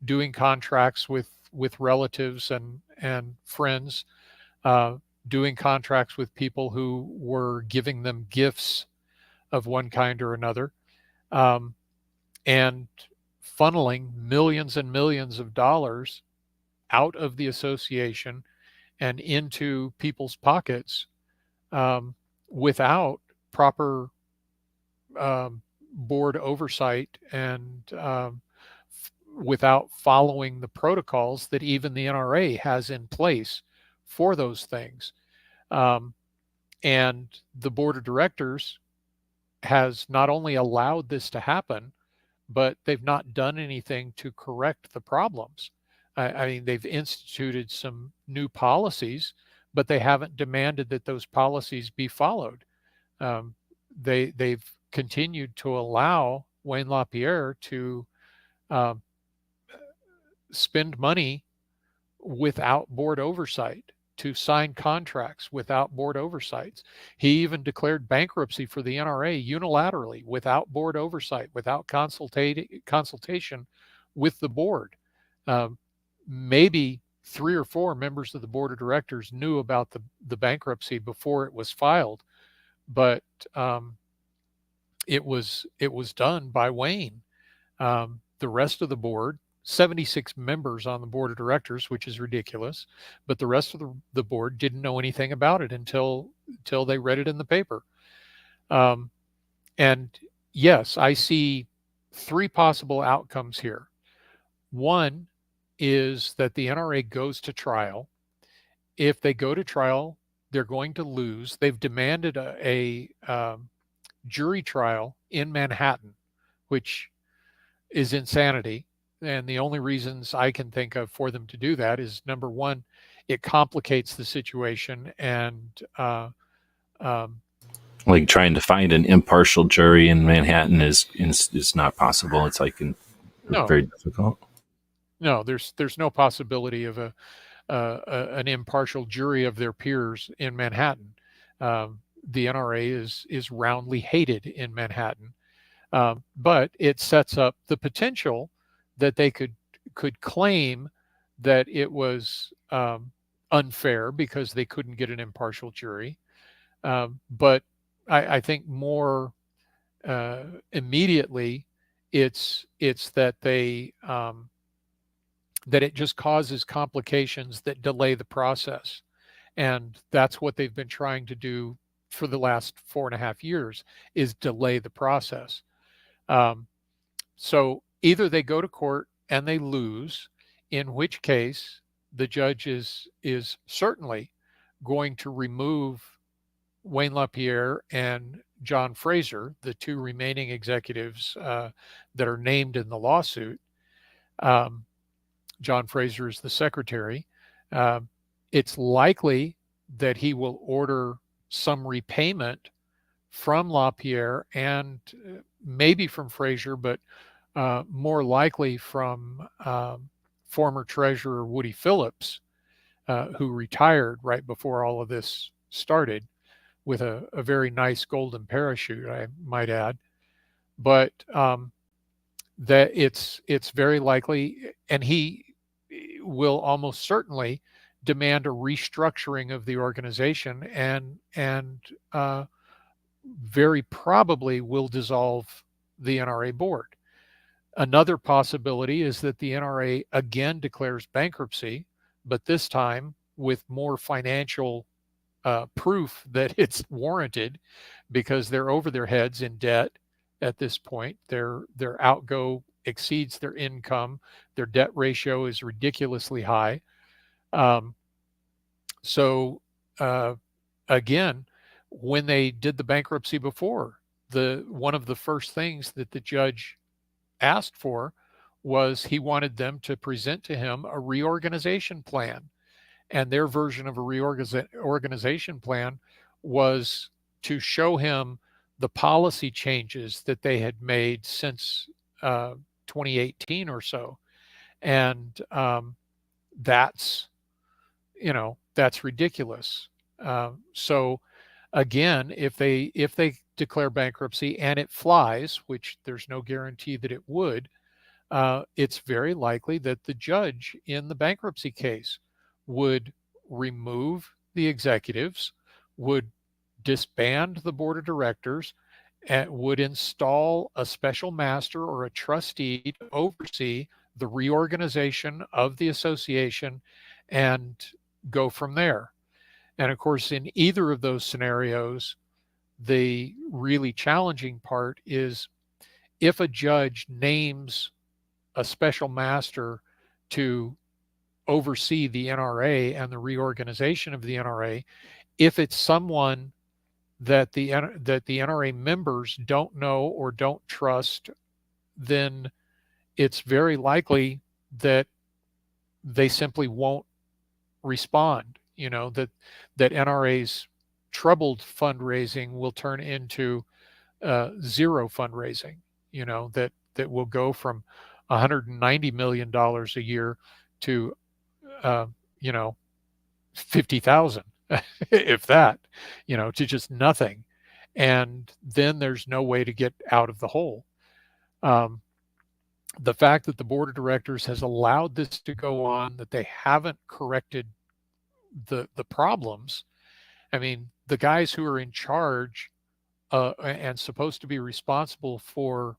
Speaker 3: doing contracts with relatives and friends, doing contracts with people who were giving them gifts of one kind or another, and funneling millions and millions of dollars out of the association and into people's pockets, without proper board oversight, and without following the protocols that even the NRA has in place for those things. And the board of directors has not only allowed this to happen, but they've not done anything to correct the problems. I mean, they've instituted some new policies, but they haven't demanded that those policies be followed. Um, they've continued to allow Wayne LaPierre to um, spend money without board oversight, to sign contracts without board oversights. He even declared bankruptcy for the NRA unilaterally without board oversight, without consultation with the board. Um, Maybe 3 or 4 members of the board of directors knew about the bankruptcy before it was filed, but it was done by Wayne. The rest of the board, 76 members on the board of directors, which is ridiculous, but the rest of the board didn't know anything about it until they read it in the paper. And yes, I see 3 possible outcomes here. One is that the NRA goes to trial. If they go to trial, they're going to lose. They've demanded a jury trial in Manhattan, which is insanity. And the only reasons I can think of for them to do that is, number one, it complicates the situation, and
Speaker 2: like trying to find an impartial jury in Manhattan is not possible. It's like very difficult.
Speaker 3: No, there's no possibility of an impartial jury of their peers in Manhattan. The NRA is roundly hated in Manhattan, but it sets up the potential that they could claim that it was unfair because they couldn't get an impartial jury. But I think more immediately, it's that that it just causes complications that delay the process. And that's what they've been trying to do for the last 4.5 years, is delay the process. So either they go to court and they lose, in which case the judge is certainly going to remove Wayne LaPierre and John Fraser, the 2 remaining executives that are named in the lawsuit. John Fraser is the secretary. It's likely that he will order some repayment from LaPierre and maybe from Fraser, but more likely from former treasurer Woody Phillips, who retired right before all of this started with a very nice golden parachute, I might add. But that it's very likely, and he will almost certainly demand a restructuring of the organization, and very probably will dissolve the NRA board. Another possibility is that the NRA again declares bankruptcy, but this time with more financial proof that it's warranted, because they're over their heads in debt at this point. Their outgo exceeds their income. Their debt ratio is ridiculously high. So again, when they did the bankruptcy before, one of the first things that the judge asked for was he wanted them to present to him a reorganization plan. And their version of a reorganization plan was to show him the policy changes that they had made since 2018 or so. And that's ridiculous. So again, if they declare bankruptcy and it flies, which there's no guarantee that it would, it's very likely that the judge in the bankruptcy case would remove the executives, would disband the board of directors, and would install a special master or a trustee to oversee the reorganization of the association and go from there. And of course, in either of those scenarios, the really challenging part is if a judge names a special master to oversee the NRA and the reorganization of the NRA, if it's someone that the NRA members don't know or don't trust, then it's very likely that they simply won't respond. That NRA's troubled fundraising will turn into zero fundraising. That will go from $190 million a year to uh, 50,000, if that, to just nothing. And then there's no way to get out of the hole. The fact that the board of directors has allowed this to go on, that they haven't corrected the problems. I mean, the guys who are in charge and supposed to be responsible for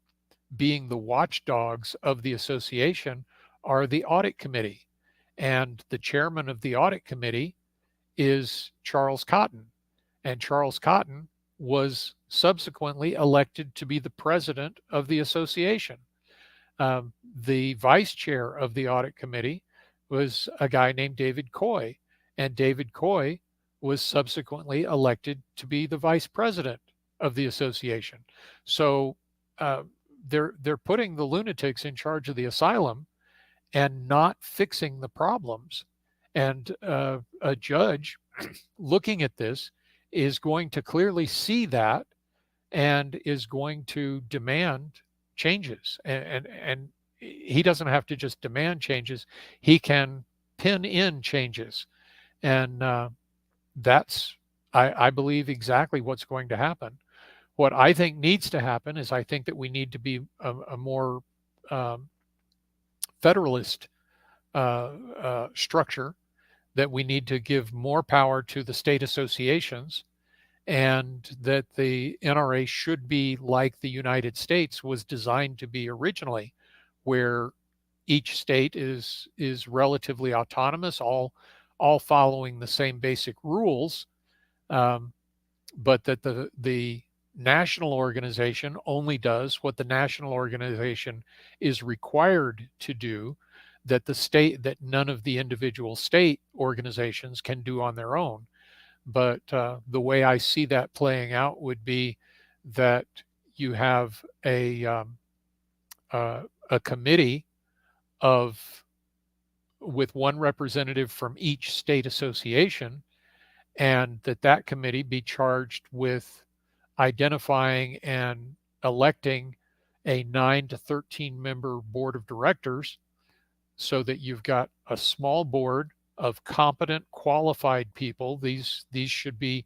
Speaker 3: being the watchdogs of the association are the audit committee. And the chairman of the audit committee is Charles Cotton. And Charles Cotton was subsequently elected to be the president of the association. The vice chair of the audit committee was a guy named David Coy, and David Coy was subsequently elected to be the vice president of the association. So they're putting the lunatics in charge of the asylum and not fixing the problems. And a judge looking at this is going to clearly see that and is going to demand changes. And he doesn't have to just demand changes, he can pin in changes. And that's, I believe, exactly what's going to happen. What I think needs to happen is I think that we need to be a more federalist structure, that we need to give more power to the state associations, and that the NRA should be like the United States was designed to be originally, where each state is relatively autonomous, all following the same basic rules, but that the national organization only does what the national organization is required to do, that none of the individual state organizations can do on their own. But the way I see that playing out would be that you have a committee with one representative from each state association, and that committee be charged with identifying and electing a 9 to 13 member board of directors, so that you've got a small board of competent, qualified people. These should be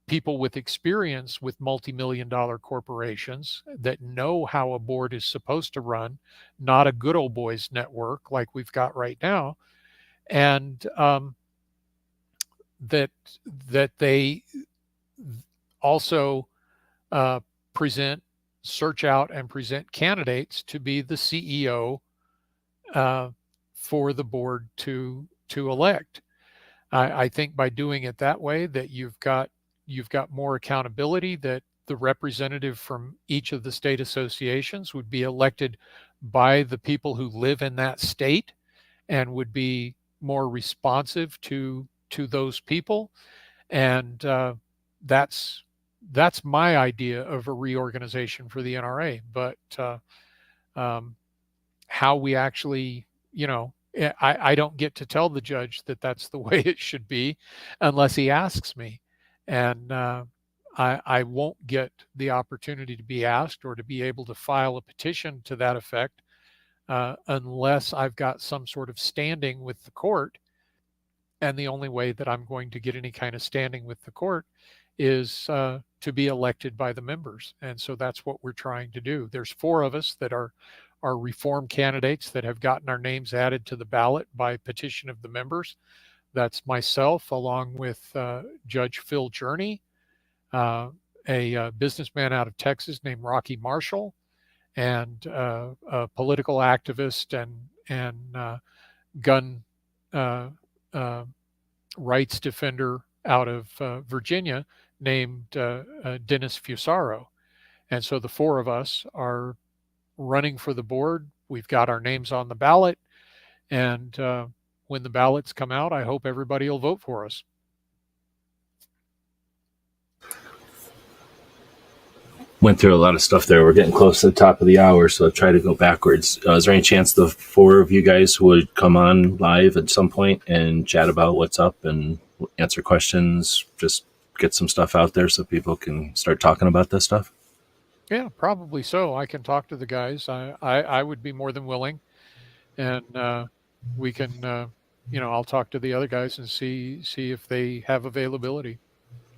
Speaker 3: people with experience with multi-million-dollar corporations that know how a board is supposed to run, not a good old boys network like we've got right now. And that they also search out and present candidates to be the CEO for the board to elect. I think by doing it that way, that you've got more accountability, that the representative from each of the state associations would be elected by the people who live in that state and would be more responsive to those people. And that's my idea of a reorganization for the NRA. But how we actually, I don't get to tell the judge that that's the way it should be unless he asks me. And I won't get the opportunity to be asked or to be able to file a petition to that effect unless I've got some sort of standing with the court. And the only way that I'm going to get any kind of standing with the court is to be elected by the members. And so that's what we're trying to do. There's 4 of us that are reform candidates that have gotten our names added to the ballot by petition of the members. That's myself, along with Judge Phil Journey, a businessman out of Texas named Rocky Marshall, and a political activist and gun rights defender out of Virginia named Dennis Fusaro. And so the 4 of us are running for the board. We've got our names on the ballot, and when the ballots come out, I hope everybody will vote for us.
Speaker 2: went through a lot of stuff there. We're getting close to the top of the hour, so I'll try to go backwards. Is there any chance the four of you guys would come on live at some point and chat about what's up and answer questions, just get some stuff out there so people can start talking about this stuff?
Speaker 3: Yeah, probably so. I can talk to the guys. I would be more than willing, and we can, I'll talk to the other guys and see if they have availability.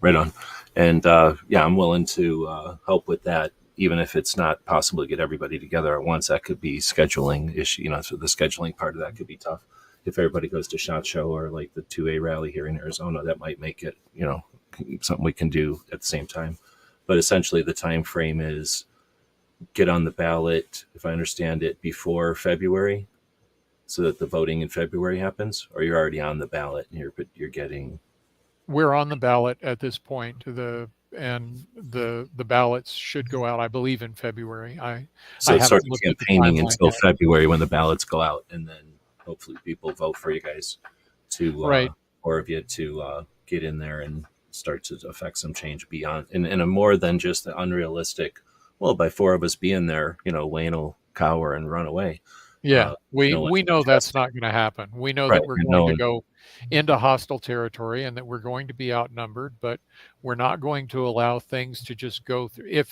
Speaker 2: Right on. And yeah, I'm willing to help with that, even if it's not possible to get everybody together at once. That could be scheduling issue. So the scheduling part of that could be tough. If everybody goes to SHOT Show or like the 2A rally here in Arizona, that might make it, something we can do at the same time. But essentially the time frame is get on the ballot, if I understand it, before February, so that the voting in February happens, or you're already on the ballot and you're getting...
Speaker 3: We're on the ballot at this point. The ballots should go out, I believe, in February.
Speaker 2: So it starts campaigning until
Speaker 3: yet.
Speaker 2: February when the ballots go out, and then hopefully people vote for you guys to,
Speaker 3: right,
Speaker 2: or of you to get in there and start to affect some change beyond, and a more than just the unrealistic. Well, by four of us being there, Wayne will cower and run away.
Speaker 3: Yeah, we know that's not going to happen. We know that we're going to go into hostile territory and that we're going to be outnumbered, but we're not going to allow things to just go through.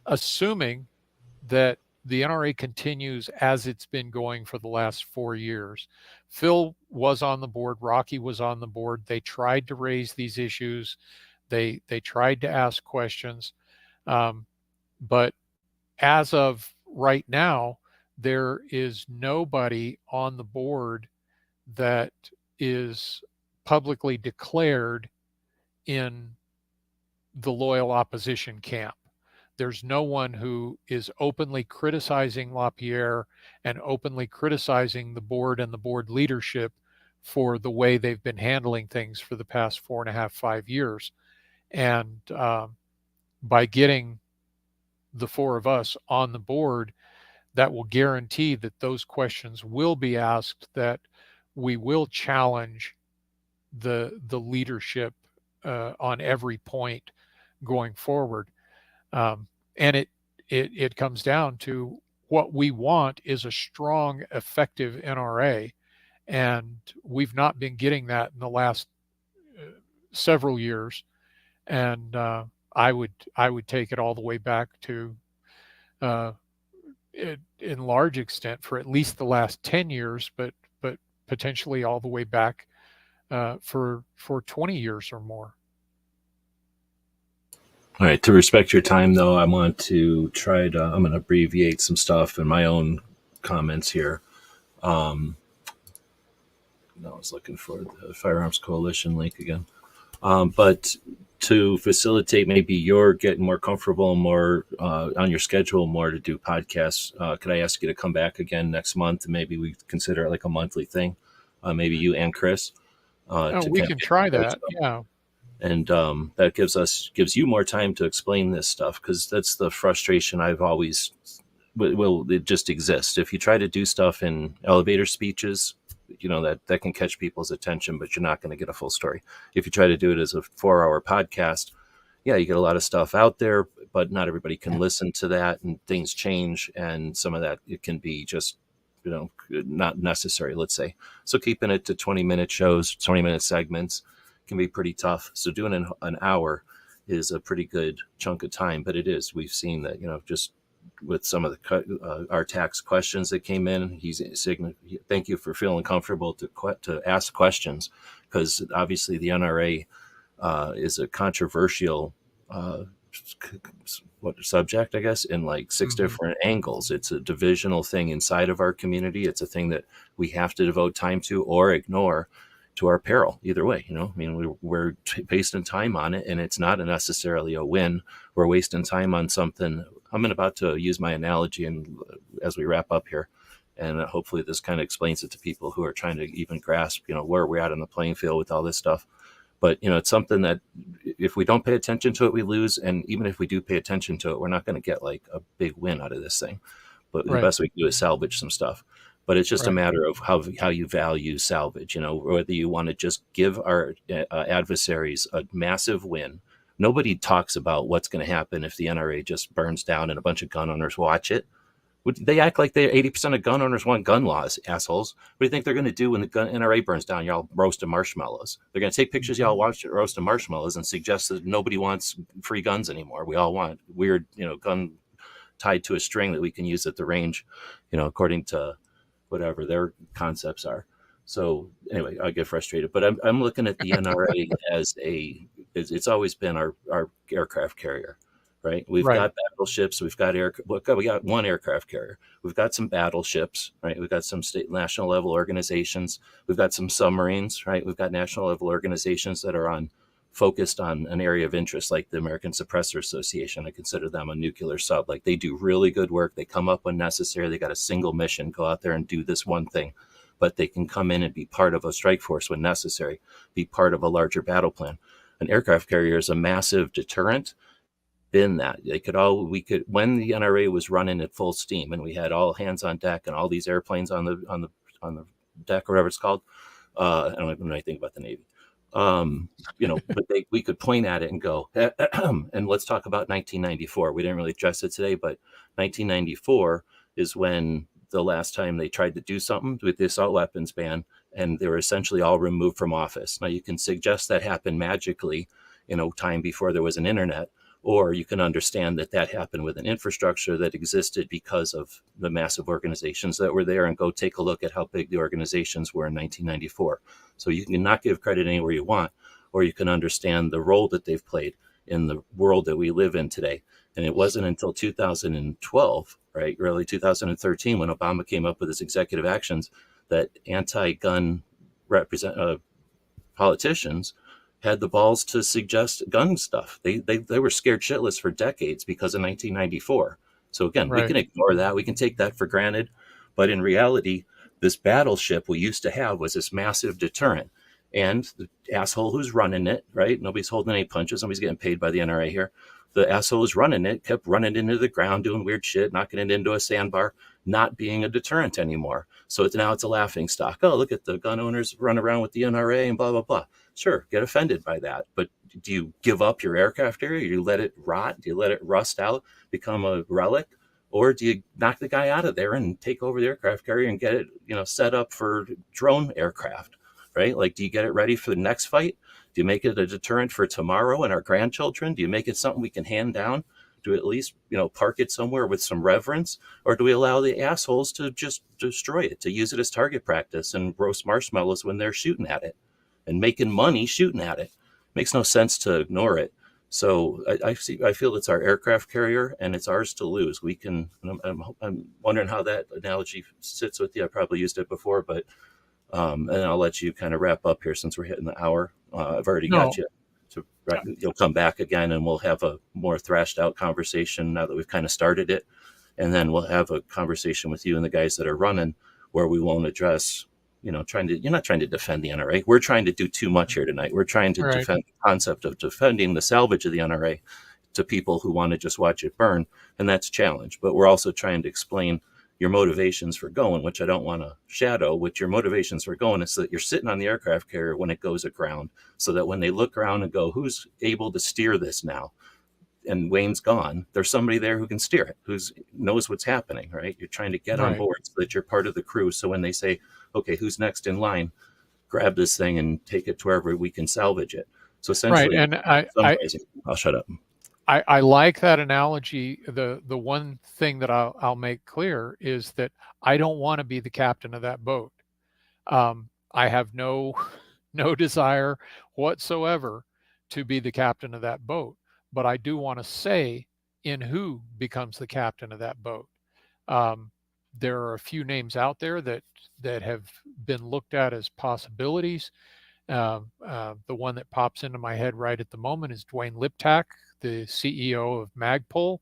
Speaker 3: Assuming that the NRA continues as it's been going for the last 4 years. Phil was on the board. Rocky was on the board. They tried to raise these issues. They tried to ask questions. But as of right now, there is nobody on the board that is publicly declared in the loyal opposition camp. There's no one who is openly criticizing LaPierre and openly criticizing the board and the board leadership for the way they've been handling things for the past 4.5, 5 years. And by getting the four of us on the board, that will guarantee that those questions will be asked, that we will challenge the leadership on every point going forward. And it comes down to what we want is a strong, effective NRA. And we've not been getting that in the last several years. And I would take it all the way back to, in large extent, for at least the last 10 years, but potentially all the way back for 20 years or more.
Speaker 2: All right. To respect your time, though, I want to I'm going to abbreviate some stuff in my own comments here. I was looking for the Firearms Coalition link again. But to facilitate maybe you're getting more comfortable, more on your schedule, more to do podcasts, could I ask you to come back again next month? And maybe we consider it like a monthly thing. Maybe you and Chris.
Speaker 3: We can try that. Yeah.
Speaker 2: And that gives you more time to explain this stuff, because that's the frustration I've always, it just exists. If you try to do stuff in elevator speeches, that can catch people's attention, but you're not going to get a full story. If you try to do it as a 4-hour podcast, yeah, you get a lot of stuff out there, but not everybody can listen to that, and things change. And some of that, it can be just, not necessary, let's say. So keeping it to 20-minute shows, 20-minute segments can be pretty tough. So doing an hour is a pretty good chunk of time, but it is. We've seen that, just with some of the our tax questions that came in, thank you for feeling comfortable to ask questions, because obviously the NRA is a controversial subject, I guess, in like 6 different angles. It's a divisional thing inside of our community. It's a thing that we have to devote time to or ignore to our peril. Either way, we're wasting time on it, and it's not necessarily a win. We're wasting time on something. I'm about to use my analogy, and as we wrap up here, and hopefully this kind of explains it to people who are trying to even grasp, where we're at on the playing field with all this stuff. But, it's something that if we don't pay attention to it, we lose. And even if we do pay attention to it, we're not going to get like a big win out of this thing. But the best we can do is salvage some stuff. But it's just a matter of how you value salvage, whether you want to just give our adversaries a massive win Nobody talks about what's going to happen if the NRA just burns down and a bunch of gun owners watch it. They act like 80% of gun owners want gun laws, assholes. What do you think they're going to do when the NRA burns down? Y'all roasting marshmallows. They're going to take pictures, y'all watch it roasting marshmallows, and suggest that nobody wants free guns anymore. We all want weird, gun tied to a string that we can use at the range, according to whatever their concepts are. So anyway, I get frustrated, but I'm looking at the NRA as it's always been our aircraft carrier. Right. We've got battleships. We got one aircraft carrier. We've got some battleships. Right. We've got some state national level organizations. We've got some submarines. Right. We've got national level organizations that are focused on an area of interest, like the American Suppressor Association. I consider them a nuclear sub. Like, they do really good work. They come up when necessary. They got a single mission: go out there and do this one thing. But they can come in and be part of a strike force when necessary, be part of a larger battle plan. An aircraft carrier is a massive deterrent. Been that we could when the NRA was running at full steam and we had all hands on deck and all these airplanes on the deck or whatever it's called. I don't even know anything about the Navy. But we could point at it and go, and let's talk about 1994. We didn't really address it today, but 1994 is when the last time they tried to do something with the assault weapons ban, and they were essentially all removed from office. Now, you can suggest that happened magically, time before there was an internet. Or you can understand that happened with an infrastructure that existed because of the massive organizations that were there, and go take a look at how big the organizations were in 1994. So you can not give credit anywhere you want, or you can understand the role that they've played in the world that we live in today. And it wasn't until 2012, right, early 2013, when Obama came up with his executive actions, that anti-gun politicians had the balls to suggest gun stuff. They were scared shitless for decades because of 1994. So again, we can ignore that. We can take that for granted. But in reality, this battleship we used to have was this massive deterrent. And the asshole who's running it, right? Nobody's holding any punches. Nobody's getting paid by the NRA here. The asshole who's running it kept running into the ground, doing weird shit, knocking it into a sandbar, not being a deterrent anymore. So now it's a laughing stock. Oh, look at the gun owners run around with the NRA and blah, blah, blah. Sure, get offended by that. But do you give up your aircraft carrier? Do you let it rot? Do you let it rust out, become a relic? Or do you knock the guy out of there and take over the aircraft carrier and get it, set up for drone aircraft, right? Like, do you get it ready for the next fight? Do you make it a deterrent for tomorrow and our grandchildren? Do you make it something we can hand down? Do we at least, park it somewhere with some reverence? Or do we allow the assholes to just destroy it, to use it as target practice and roast marshmallows when they're shooting at it and making money shooting at it? Makes no sense to ignore it. So I feel it's our aircraft carrier, and it's ours to lose. We can. I'm wondering how that analogy sits with you. I probably used it before, but and I'll let you kind of wrap up here since we're hitting the hour. I've already got you. So you'll come back again, and we'll have a more thrashed out conversation now that we've kind of started it, and then we'll have a conversation with you and the guys that are running, where we won't address. You're not trying to defend the NRA. We're trying to do too much here tonight. We're trying to defend the concept of defending the salvage of the NRA to people who want to just watch it burn. And that's a challenge. But we're also trying to explain your motivations for going, which I don't want to shadow. What your motivations for going is that you're sitting on the aircraft carrier when it goes aground, so that when they look around and go, who's able to steer this now? And Wayne's gone, there's somebody there who can steer it, who knows what's happening, right? You're trying to get on board so that you're part of the crew. So when they say, okay, who's next in line, grab this thing and take it to wherever we can salvage it. So essentially,
Speaker 3: and
Speaker 2: I'll shut up.
Speaker 3: I like that analogy. The one thing that I'll make clear is that I don't want to be the captain of that boat. I have no desire whatsoever to be the captain of that boat. But I do want to say in who becomes the captain of that boat. There are a few names out there that have been looked at as possibilities. The one that pops into my head right at the moment is Dwayne Liptak, the CEO of Magpul.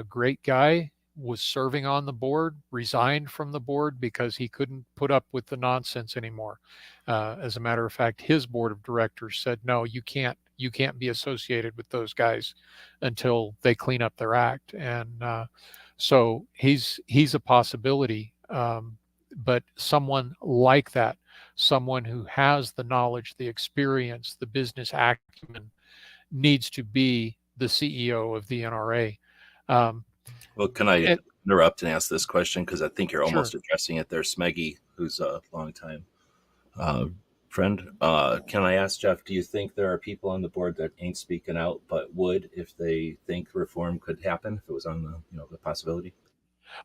Speaker 3: Great guy, was serving on the board, resigned from the board because he couldn't put up with the nonsense anymore. As a matter of fact, his board of directors said, no, you can't be associated with those guys until they clean up their act. And so he's a possibility. But someone like that, someone who has the knowledge, the experience, the business acumen, needs to be the CEO of the NRA. Um,
Speaker 2: Well, can I
Speaker 3: and,
Speaker 2: interrupt and ask this question? Because I think you're
Speaker 3: sure.
Speaker 2: almost addressing it there, Smeggy, who's a longtime friend. Can I ask Jeff, do you think there are people on the board that ain't speaking out but would if they think reform could happen, if it was on the possibility?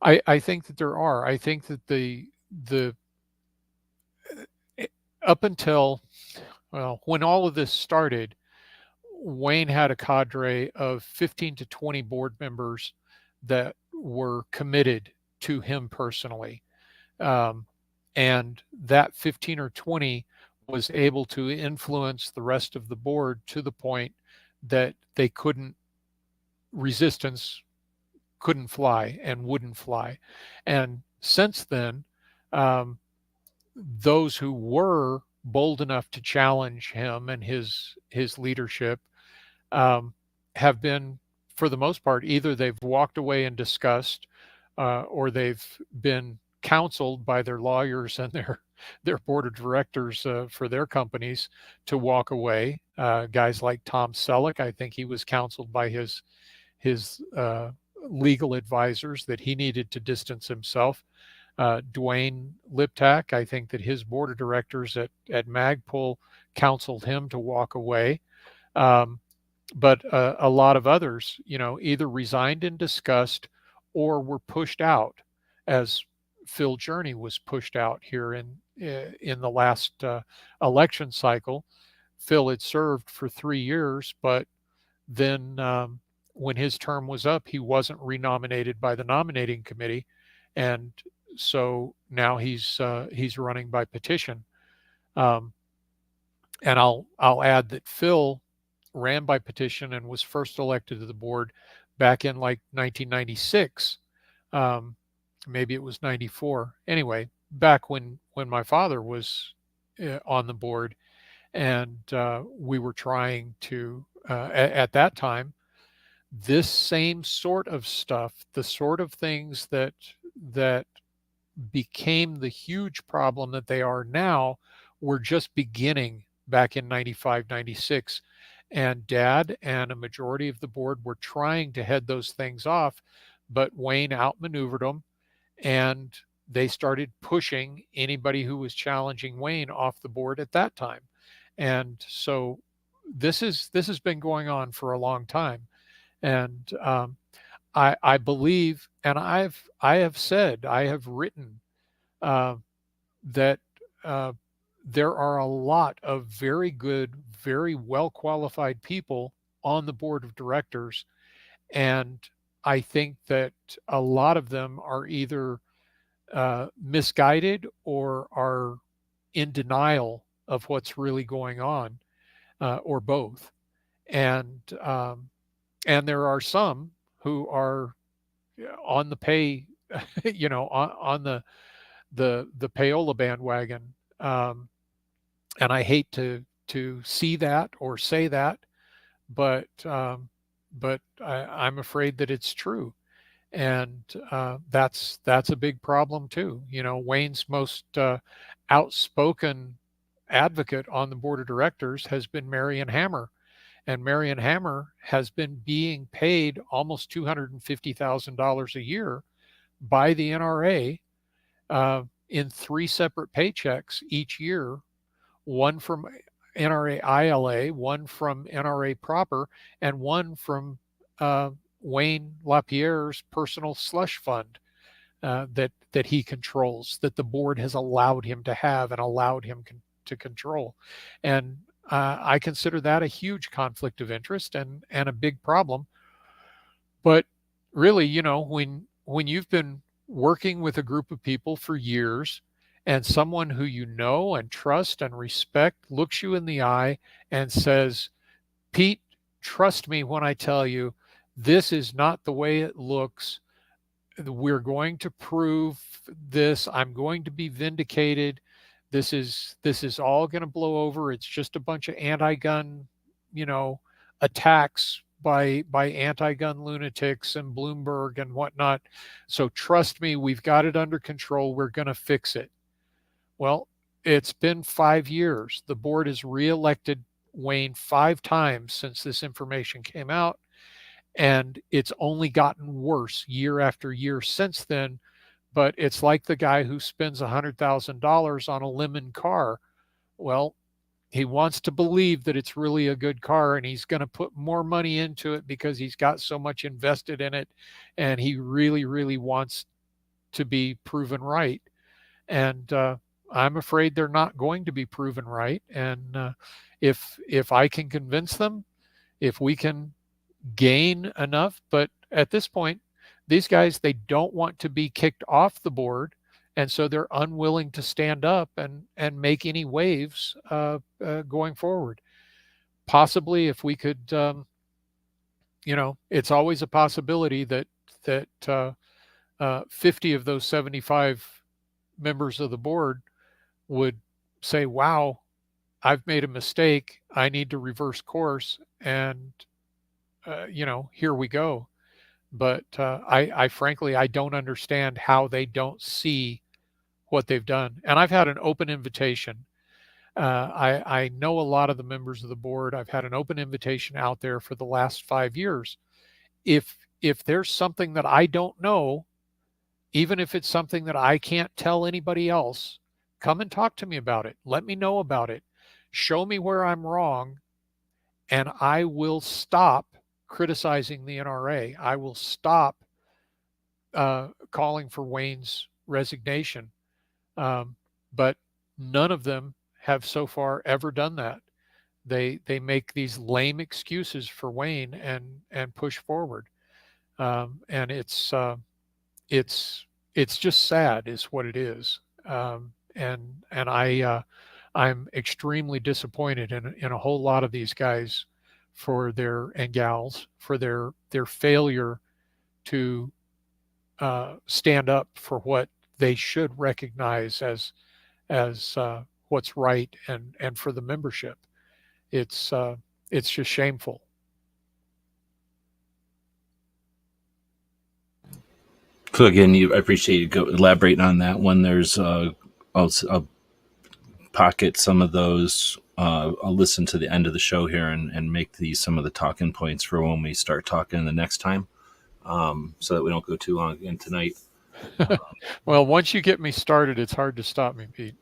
Speaker 3: I think that there are. I think that the up until, well, when all of this started, Wayne had a cadre of 15 to 20 board members that were committed to him personally. Um, and that 15 or 20 was able to influence the rest of the board to the point that they couldn't, resistance couldn't fly and wouldn't fly. And since then, um, those who were bold enough to challenge him and his leadership um, have been, for the most part, either they've walked away in disgust, or they've been counseled by their lawyers and their board of directors for their companies to walk away. Guys like Tom Selleck, I think he was counseled by his legal advisors that he needed to distance himself. Dwayne Liptak, I think that his board of directors at Magpul counseled him to walk away. Um, but a lot of others, either resigned in disgust or were pushed out, as Phil Journey was pushed out here in the last election cycle. Phil had served for 3 years, but then when his term was up, he wasn't renominated by the nominating committee, and so now he's running by petition. Um, and I'll add that Phil ran by petition and was first elected to the board back in like 1996. Maybe it was 94. Anyway, back when my father was on the board, and we were trying to at that time, this same sort of stuff, the sort of things that became the huge problem that they are now, were just beginning back in 95, 96. And Dad and a majority of the board were trying to head those things off, but Wayne outmaneuvered them, and they started pushing anybody who was challenging Wayne off the board at that time. And so this has been going on for a long time. And I believe, and I have said, I have written uh, that there are a lot of very good, very well qualified people on the board of directors, and I think that a lot of them are either misguided or are in denial of what's really going on, or both. And there are some who are on the pay, on the payola bandwagon. And I hate to see that or say that, but I'm afraid that it's true, and that's a big problem too. Wayne's most outspoken advocate on the board of directors has been Marion Hammer, and Marion Hammer has been being paid almost $250,000 a year by the NRA in 3 separate paychecks each year, one from NRA ILA, one from NRA proper, and one from Wayne LaPierre's personal slush fund that he controls, that the board has allowed him to have and allowed him to control. And I consider that a huge conflict of interest and a big problem. But really, when you've been working with a group of people for years, and someone who you know and trust and respect looks you in the eye and says, Pete, trust me when I tell you, this is not the way it looks. We're going to prove this. I'm going to be vindicated. This is all going to blow over. It's just a bunch of anti-gun, attacks by anti-gun lunatics and Bloomberg and whatnot. So trust me, we've got it under control. We're going to fix it. Well, it's been 5 years. The board has reelected Wayne 5 times since this information came out, and it's only gotten worse year after year since then. But it's like the guy who spends $100,000 on a lemon car. Well, he wants to believe that it's really a good car, and he's going to put more money into it because he's got so much invested in it, and he really, really wants to be proven right. And I'm afraid they're not going to be proven right. And if I can convince them, if we can gain enough, but at this point, these guys, they don't want to be kicked off the board, and so they're unwilling to stand up and make any waves going forward. Possibly, if we could, it's always a possibility that 50 of those 75 members of the board would say, "Wow, I've made a mistake. I need to reverse course," and here we go. But I frankly, I don't understand how they don't see what they've done. And I've had an open invitation. I know a lot of the members of the board. I've had an open invitation out there for the last 5 years. If there's something that I don't know, even if it's something that I can't tell anybody else, come and talk to me about it. Let me know about it. Show me where I'm wrong, and I will stop criticizing the NRA. I will stop calling for Wayne's resignation. But none of them have so far ever done that. They make these lame excuses for Wayne and push forward. And it's just sad, is what it is. And I'm extremely disappointed in a whole lot of these guys and gals for their failure to stand up for what they should recognize as what's right and for the membership. It's just shameful.
Speaker 2: So again, I appreciate you elaborating on that one. There's I'll pocket some of those. I'll listen to the end of the show here and make these some of the talking points for when we start talking the next time, so that we don't go too long again tonight.
Speaker 3: Well, once you get me started, it's hard to stop me, Pete.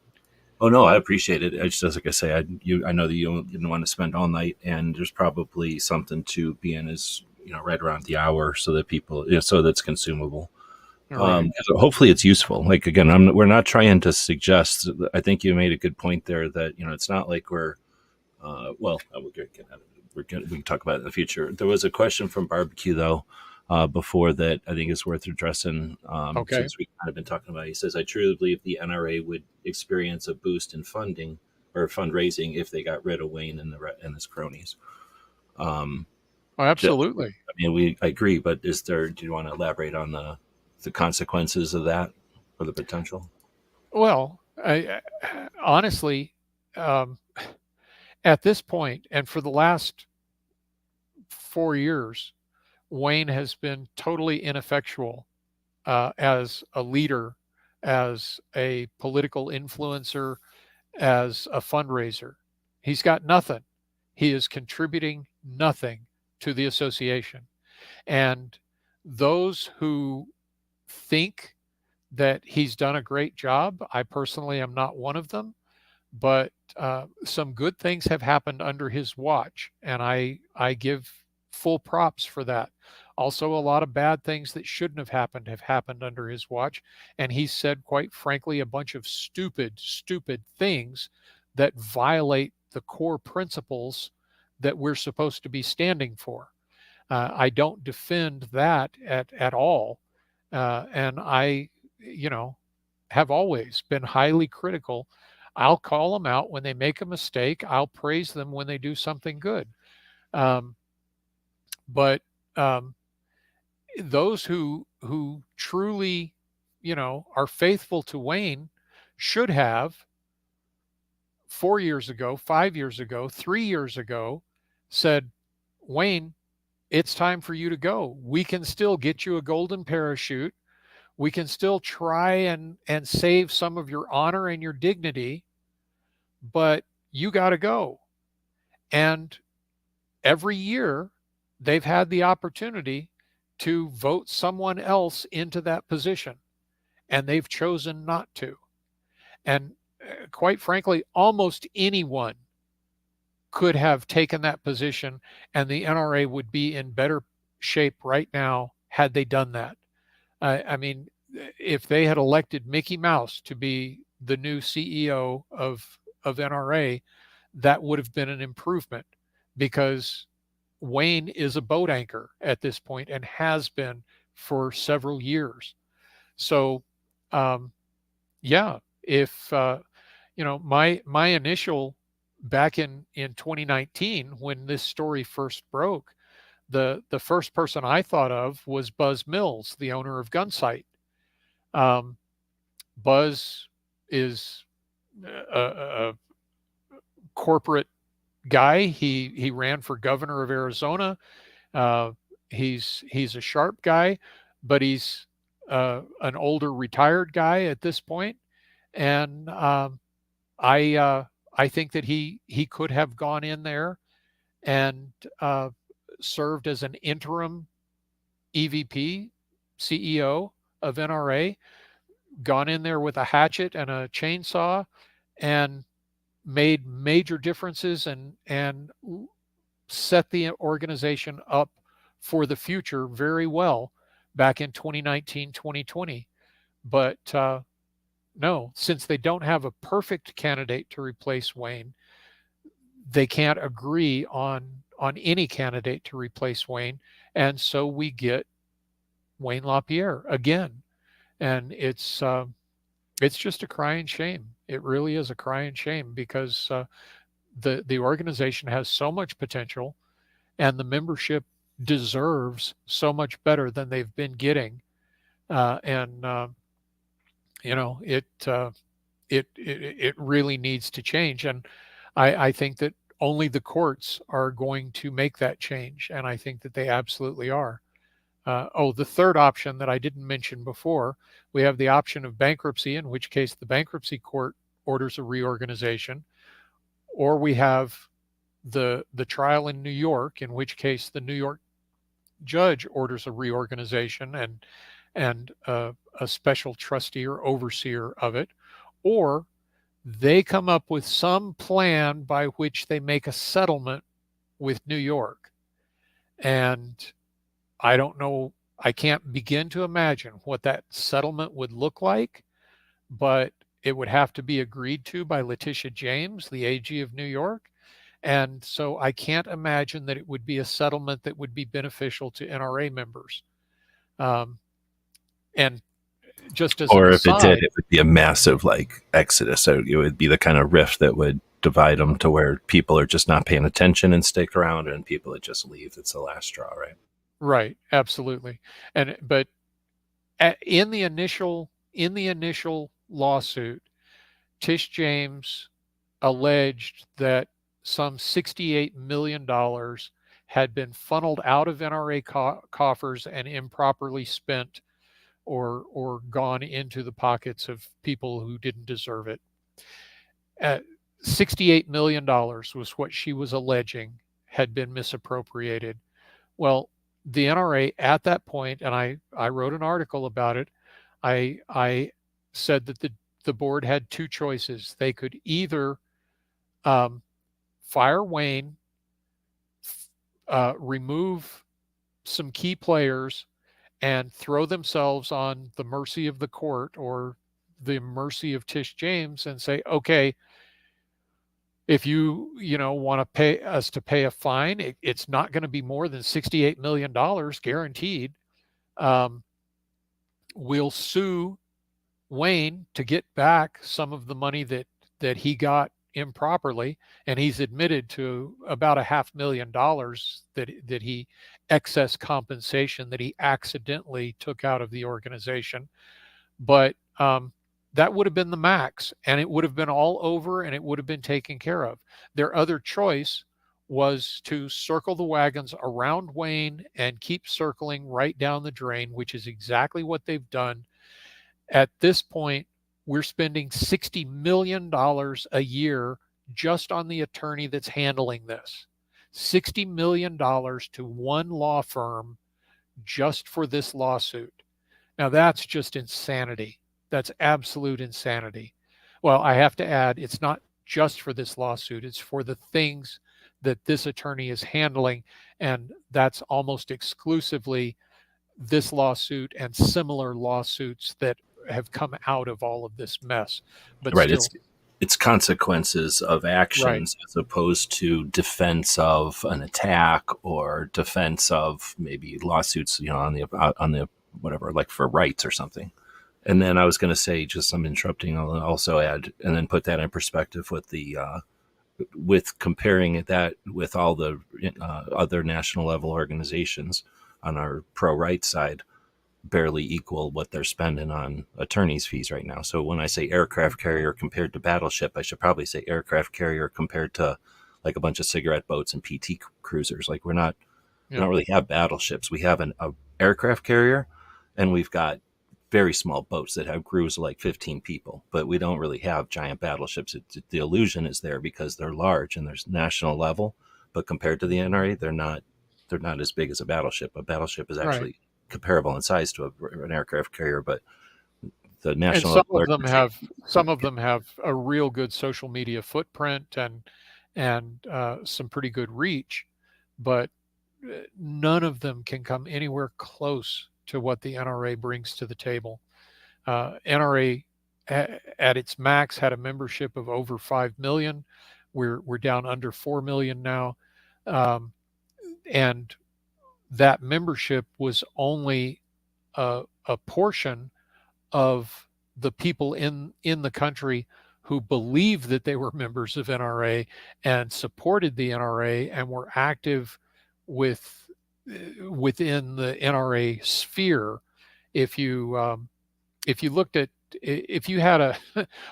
Speaker 2: Oh no, I appreciate it. It's just like I say, I know that you didn't want to spend all night, and there's probably something to being as right around the hour, so that people, so that's consumable. Right. Hopefully it's useful. Like again, we're not trying to suggest. I think you made a good point there that it's not like we're. We can talk about it in the future. There was a question from Barbecue though. Before that, I think is worth addressing.
Speaker 3: Okay.
Speaker 2: Since we've kind of been talking about it. He says, I truly believe the NRA would experience a boost in funding or fundraising if they got rid of Wayne and his cronies.
Speaker 3: Absolutely.
Speaker 2: I agree, but do you want to elaborate on the consequences of that or the potential?
Speaker 3: Well, I honestly, at this point, and for the last 4 years, Wayne has been totally ineffectual as a leader, as a political influencer, as a fundraiser. He's got nothing. He is contributing nothing to the association. And those who think that he's done a great job, I personally am not one of them, but some good things have happened under his watch, and I give full props for that. Also, a lot of bad things that shouldn't have happened under his watch. And he said, quite frankly, a bunch of stupid things that violate the core principles that we're supposed to be standing for. I don't defend that at all. And I, have always been highly critical. I'll call them out when they make a mistake. I'll praise them when they do something good. But those who truly, are faithful to Wayne should have 4 years ago, 5 years ago, 3 years ago said, Wayne, it's time for you to go. We can still get you a golden parachute. We can still try and save some of your honor and your dignity, but you got to go. And every year they've had the opportunity to vote someone else into that position, and they've chosen not to. And quite frankly, almost anyone could have taken that position, and the NRA would be in better shape right now had they done that. I mean, if they had elected Mickey Mouse to be the new CEO of NRA, that would have been an improvement, because Wayne is a boat anchor at this point and has been for several years. So, yeah, if my initial back in 2019 when this story first broke, the first person I thought of was Buzz Mills, the owner of Gunsight. Buzz is a corporate guy. He ran for governor of Arizona. He's a sharp guy, but he's an older retired guy at this point. And I think that he could have gone in there and served as an interim EVP, CEO of NRA, gone in there with a hatchet and a chainsaw and made major differences and set the organization up for the future very well back in 2019, 2020. But no, since they don't have a perfect candidate to replace Wayne, they can't agree on any candidate to replace Wayne. And so we get Wayne LaPierre again. And it's just a crying shame. It really is a crying shame, because the organization has so much potential, and the membership deserves so much better than they've been getting. It really needs to change. And I think that only the courts are going to make that change. And I think that they absolutely are. The third option that I didn't mention before, we have the option of bankruptcy, in which case the bankruptcy court orders a reorganization, or we have the trial in New York, in which case the New York judge orders a reorganization and a special trustee or overseer of it, or they come up with some plan by which they make a settlement with New York. And I don't know, I can't begin to imagine what that settlement would look like, but it would have to be agreed to by Letitia James, the AG of New York. And so I can't imagine that it would be a settlement that would be beneficial to NRA members. And just as
Speaker 2: or
Speaker 3: an
Speaker 2: if it
Speaker 3: aside,
Speaker 2: did, it would be a massive exodus. So it would be the kind of rift that would divide them to where people are just not paying attention and stick around, and people that just leave. It's the last straw, right?
Speaker 3: Right, absolutely. But in the initial lawsuit, Tish James alleged that some $68 million had been funneled out of NRA coffers and improperly spent or gone into the pockets of people who didn't deserve it. $68 million was what she was alleging had been misappropriated. Well, the NRA at that point, and I wrote an article about it, I said that the board had two choices. They could either fire Wayne, remove some key players, and throw themselves on the mercy of the court or the mercy of Tish James and say, okay, if you want to pay us to pay a fine, it's not going to be more than $68 million guaranteed. We'll sue Wayne to get back some of the money that he got improperly, and he's admitted to about $500,000 that he excess compensation that he accidentally took out of the organization. But that would have been the max, and it would have been all over, and it would have been taken care of. Their other choice was to circle the wagons around Wayne and keep circling right down the drain, which is exactly what they've done. At this point, we're spending $60 million a year just on the attorney that's handling this. $60 million to one law firm just for this lawsuit. Now that's just insanity. That's absolute insanity. Well, I have to add, it's not just for this lawsuit. It's for the things that this attorney is handling. And that's almost exclusively this lawsuit and similar lawsuits that have come out of all of this mess. But
Speaker 2: right.
Speaker 3: still,
Speaker 2: It's consequences of actions, right, as opposed to defense of an attack or defense of maybe lawsuits, on the whatever, like for rights or something. And then I was going to say, just I'm interrupting, I'll also add, and then put that in perspective with the with comparing that with all the other national level organizations on our pro-rights side, barely equal what they're spending on attorney's fees right now. So when I say aircraft carrier compared to battleship, I should probably say aircraft carrier compared to like a bunch of cigarette boats and PT cruisers. Like we don't really have battleships. We have an aircraft carrier, and we've got very small boats that have crews of like 15 people, but we don't really have giant battleships. The illusion is there because they're large and there's national level, but compared to the NRA, they're not as big as a battleship. A battleship is actually comparable in size to an aircraft carrier, but the national
Speaker 3: and some of them have a real good social media footprint and some pretty good reach, but none of them can come anywhere close to what the NRA brings to the table. NRA at its max had a membership of over 5 million. We're down under 4 million now, and that membership was only a portion of the people in the country who believed that they were members of NRA and supported the NRA and were active within the NRA sphere. If you had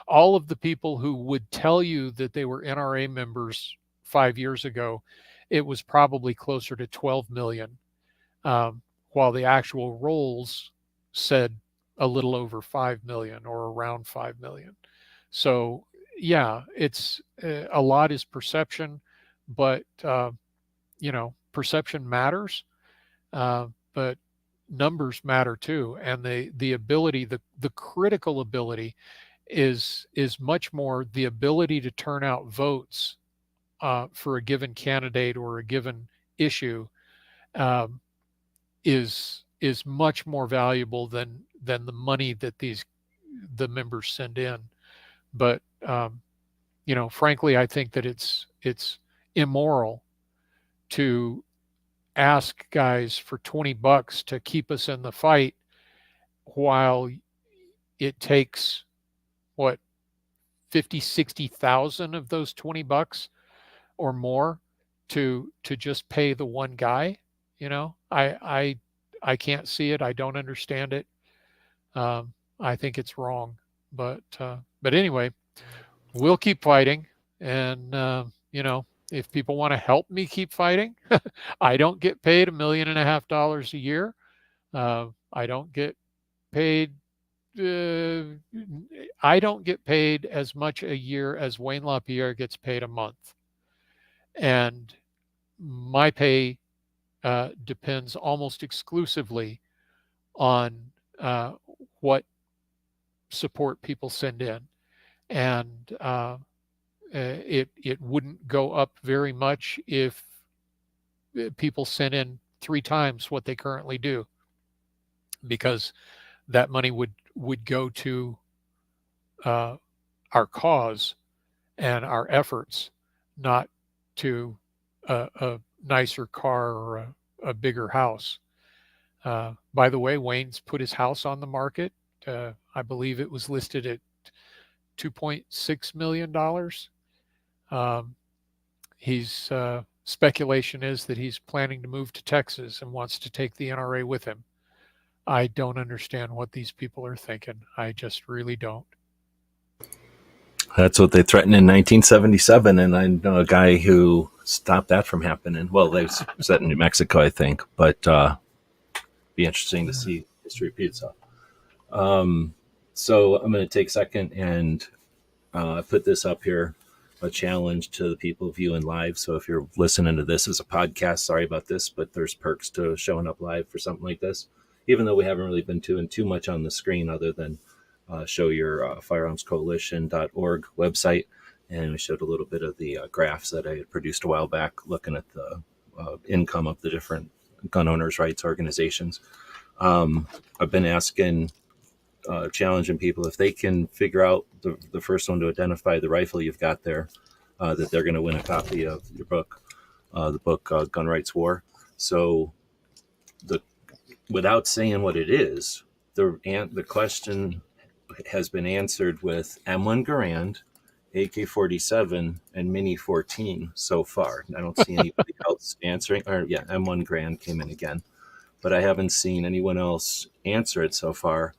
Speaker 3: all of the people who would tell you that they were NRA members 5 years ago, it was probably closer to 12 million, while the actual rolls said a little over 5 million or around 5 million. So yeah, it's a lot is perception, but perception matters, but numbers matter too. And the ability, the critical ability is much more the ability to turn out votes for a given candidate or a given issue is much more valuable than the money that the members send in. But frankly, I think that it's immoral to ask guys for $20 to keep us in the fight while it takes 50,000-60,000 of those $20 or more to just pay the one guy. I can't see it. I don't understand it. I think it's wrong, but anyway, we'll keep fighting. And if people want to help me keep fighting, I don't get paid $1.5 million a year. I don't get paid. I don't get paid as much a year as Wayne LaPierre gets paid a month, and my pay depends almost exclusively on what support people send in, and it wouldn't go up very much if people sent in 3 times what they currently do, because that money would go to our cause and our efforts, not to a nicer car or a bigger house. By the way, Wayne's put his house on the market. I believe it was listed at $2.6 million. He's speculation is that he's planning to move to Texas and wants to take the NRA with him. I don't understand what these people are thinking. I just really don't.
Speaker 2: That's what they threatened in 1977, and I know a guy who stopped that from happening. Well, they set in New Mexico, I think, but be interesting to see history repeat itself. So I'm going to take a second and put this up here. a challenge to the people viewing live. So if you're listening to this as a podcast, sorry about this, but there's perks to showing up live for something like this, even though we haven't really been doing too much on the screen other than show your firearmscoalition.org website. And we showed a little bit of the graphs that I had produced a while back looking at the income of the different gun owners' rights organizations. I've been asking, challenging people if they can figure out the first one to identify the rifle you've got there, that they're going to win a copy of your book, the book Gun Rights War. So without saying what it is, the question has been answered with M1 Garand, AK-47, and Mini 14 so far. I don't see anybody else answering. Or yeah, M1 Garand came in again, but I haven't seen anyone else answer it so far.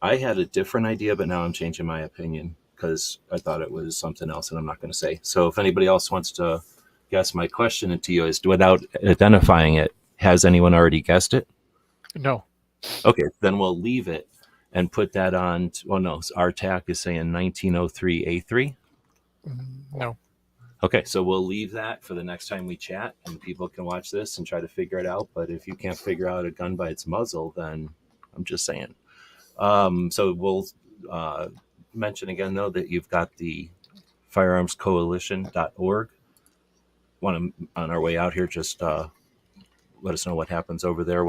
Speaker 2: I had a different idea, but now I'm changing my opinion because I thought it was something else, and I'm not going to say. So if anybody else wants to guess, my question to you is, without identifying it, has anyone already guessed it?
Speaker 3: No.
Speaker 2: Okay, then we'll leave it and put that on. Well, no, our TAC is saying 1903A3.
Speaker 3: No.
Speaker 2: Okay, so we'll leave that for the next time we chat, and people can watch this and try to figure it out. But if you can't figure out a gun by its muzzle, then I'm just saying. So we'll mention again, though, that you've got the firearmscoalition.org. On our way out here, just let us know what happens over there,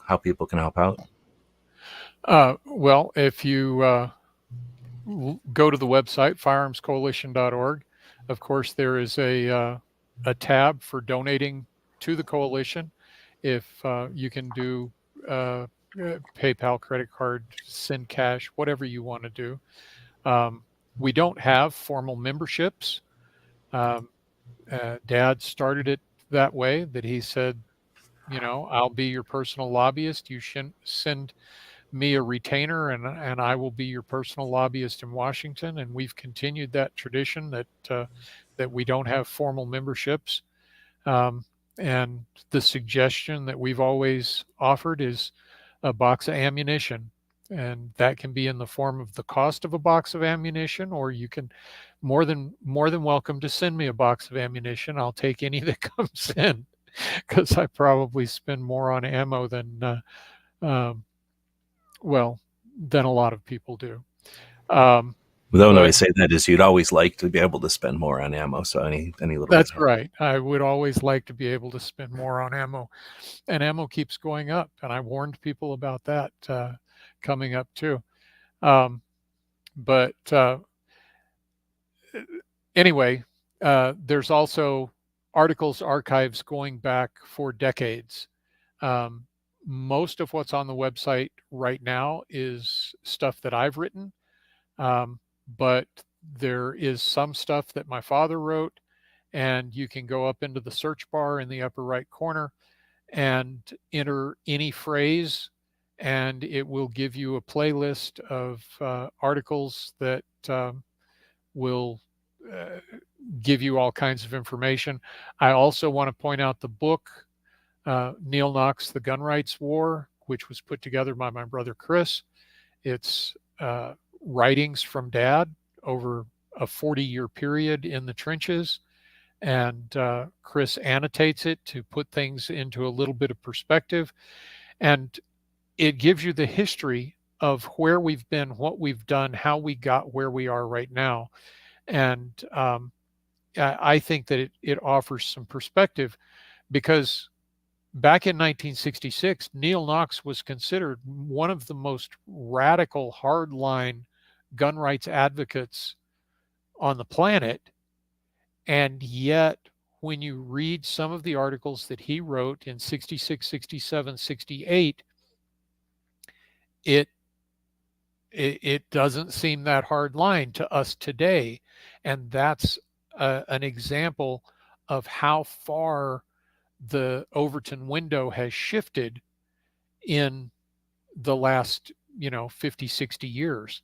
Speaker 2: how people can help out.
Speaker 3: Well, if you go to the website, firearmscoalition.org, of course, there is a tab for donating to the coalition. If you can do PayPal, credit card, send cash, whatever you want to do. We don't have formal memberships. Dad started it that way, that he said, I'll be your personal lobbyist. You should send me a retainer and I will be your personal lobbyist in Washington. And we've continued that tradition that we don't have formal memberships. And the suggestion that we've always offered is a box of ammunition. And that can be in the form of the cost of a box of ammunition, or you can more than welcome to send me a box of ammunition. I'll take any that comes in, because I probably spend more on ammo than a lot of people do.
Speaker 2: The only way I say that is you'd always like to be able to spend more on ammo. So any little.
Speaker 3: That's right. I would always like to be able to spend more on ammo, and ammo keeps going up. And I warned people about that coming up too. Anyway, there's also archives going back for decades. Most of what's on the website right now is stuff that I've written. But there is some stuff that my father wrote, and you can go up into the search bar in the upper right corner and enter any phrase, and it will give you a playlist of articles that will give you all kinds of information. I also want to point out the book, Neal Knox, The Gun Rights War, which was put together by my brother Chris. It's writings from Dad over a 40-year period in the trenches, and Chris annotates it to put things into a little bit of perspective, and it gives you the history of where we've been, what we've done, how we got where we are right now. And I think that it offers some perspective, because back in 1966, Neal Knox was considered one of the most radical, hardline gun rights advocates on the planet. And yet, when you read some of the articles that he wrote in 66, 67, 68, it doesn't seem that hard line to us today. And that's an example of how far the Overton window has shifted in the last 50, 60 years.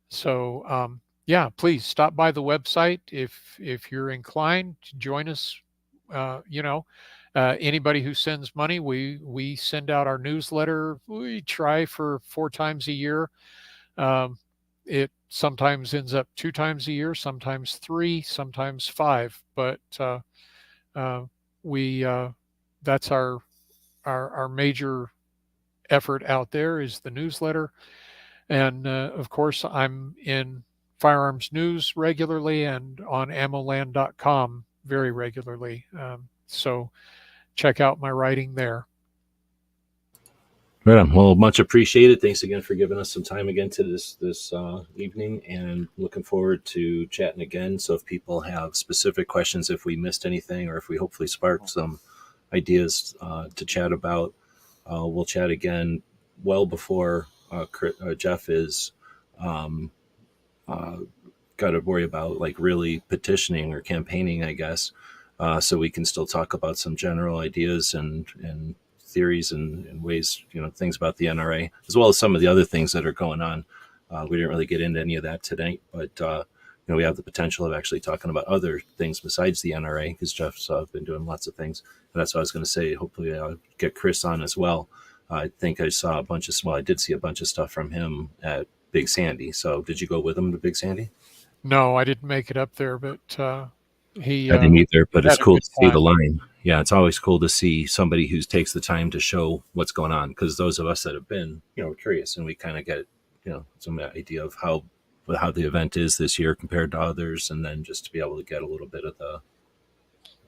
Speaker 3: So please stop by the website if you're inclined to join us. Anybody who sends money, we send out our newsletter. We try for 4 times a year. It sometimes ends up 2 times a year, sometimes 3, sometimes 5. But we that's our major effort out there is the newsletter. And of course, I'm in Firearms News regularly and on Ammoland.com very regularly. So check out my writing there.
Speaker 2: Right on. Well, much appreciated. Thanks again for giving us some time again to this evening, and looking forward to chatting again. So if people have specific questions, if we missed anything, or if we hopefully sparked some ideas to chat about, we'll chat again well before Jeff is got to worry about like really petitioning or campaigning, I guess. So we can still talk about some general ideas and theories and ways, things about the NRA, as well as some of the other things that are going on. We didn't really get into any of that tonight, but we have the potential of actually talking about other things besides the NRA, because Jeff's been doing lots of things. And that's what I was going to say. Hopefully I'll get Chris on as well. I think I saw I did see a bunch of stuff from him at Big Sandy. So did you go with him to Big Sandy?
Speaker 3: No, I didn't make it up there, but
Speaker 2: I didn't either, but it's cool to see the line. Yeah, it's always cool to see somebody who takes the time to show what's going on, because those of us that have been, we're curious, and we kind of get, some idea of how the event is this year compared to others, and then just to be able to get a little bit of the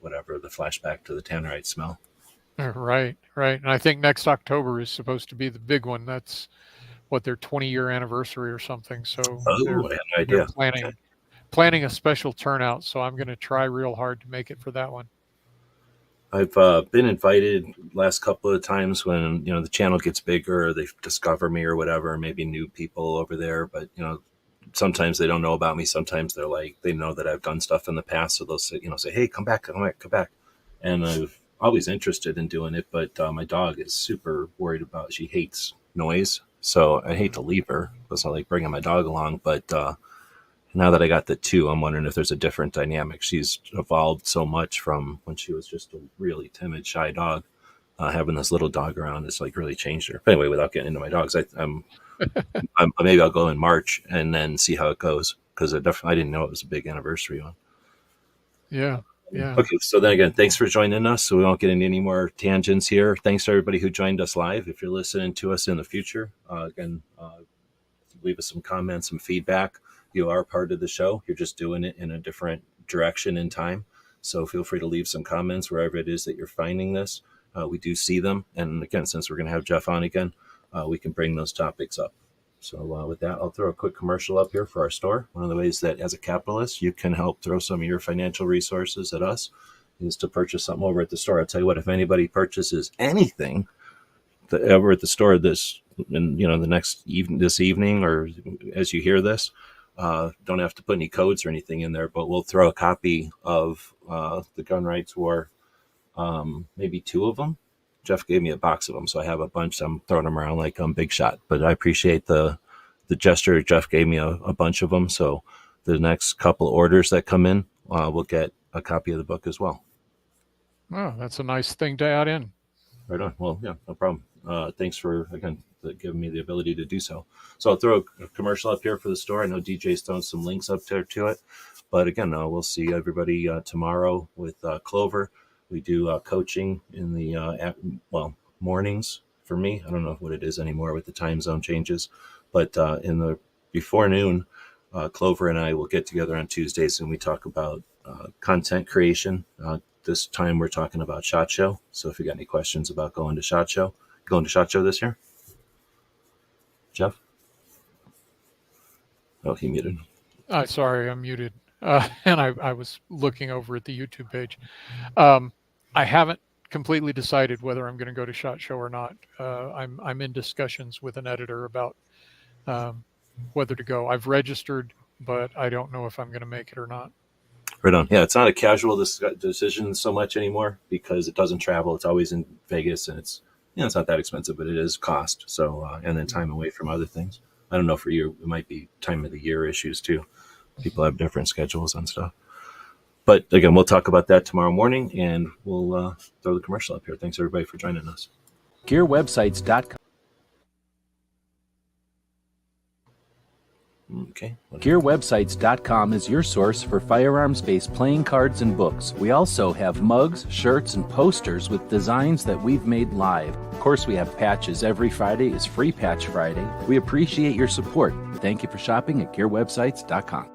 Speaker 2: flashback to the tannerite smell.
Speaker 3: Right. And I think next October is supposed to be the big one. That's their 20-year anniversary or something. So
Speaker 2: I had no idea.
Speaker 3: They're planning a special turnout, so I'm going to try real hard to make it for that one.
Speaker 2: I've been invited last couple of times when, the channel gets bigger, or they discover me or whatever, maybe new people over there. But, sometimes they don't know about me. Sometimes they're like, they know that I've done stuff in the past. So they'll say, hey, come back. And I'm always interested in doing it. But my dog is super worried she hates noise. So I hate to leave her. It's not like bringing my dog along. But now that I got the 2, I'm wondering if there's a different dynamic. She's evolved so much from when she was just a really timid, shy dog. Having this little dog around has like really changed her. But anyway, without getting into my dogs, maybe I'll go in March and then see how it goes, because I didn't know it was a big anniversary one.
Speaker 3: Yeah.
Speaker 2: Okay, so then again, thanks for joining us. So we won't get into any more tangents here. Thanks to everybody who joined us live. If you're listening to us in the future, leave us some comments, some feedback. You are part of the show. You're just doing it in a different direction in time. So feel free to leave some comments wherever it is that you're finding this. We do see them. And again, since we're going to have Jeff on again, we can bring those topics up. So with that, I'll throw a quick commercial up here for our store. One of the ways that as a capitalist, you can help throw some of your financial resources at us is to purchase something over at the store. I'll tell you what, if anybody purchases anything over at the store this evening, or as you hear this, don't have to put any codes or anything in there, but we'll throw a copy of the Gun Rights War, maybe 2 of them. Jeff gave me a box of them, so I have a bunch. I'm throwing them around like Big Shot, but I appreciate the gesture. Jeff gave me a bunch of them, so the next couple orders that come in, we'll get a copy of the book as well.
Speaker 3: Oh, that's a nice thing to add in.
Speaker 2: Right on. Well, yeah, no problem. Thanks for, again, giving me the ability to do so. So I'll throw a commercial up here for the store. I know DJ's thrown some links up there to it. But again, we'll see everybody tomorrow with Clover. We do coaching in the, mornings for me. I don't know what it is anymore with the time zone changes. But in the before noon, Clover and I will get together on Tuesdays and we talk about content creation. This time we're talking about SHOT Show. So if you got any questions about going to SHOT Show this year? Jeff? Oh, he muted.
Speaker 3: Sorry, I'm muted. And I was looking over at the YouTube page. I haven't completely decided whether I'm going to go to SHOT Show or not. I'm in discussions with an editor about whether to go. I've registered, but I don't know if I'm going to make it or not.
Speaker 2: Right on. Yeah, it's not a casual decision so much anymore because it doesn't travel. It's always in Vegas, and it's it's not that expensive, but it is cost. So and then time away from other things. I don't know for you, it might be time of the year issues too. People have different schedules and stuff. But again, we'll talk about that tomorrow morning, and we'll throw the commercial up here. Thanks everybody for joining us.
Speaker 4: GearWebsites.com.
Speaker 2: Okay.
Speaker 4: GearWebsites.com is your source for firearms-based playing cards and books. We also have mugs, shirts, and posters with designs that we've made live. Of course, we have patches. Every Friday is Free Patch Friday. We appreciate your support. Thank you for shopping at GearWebsites.com.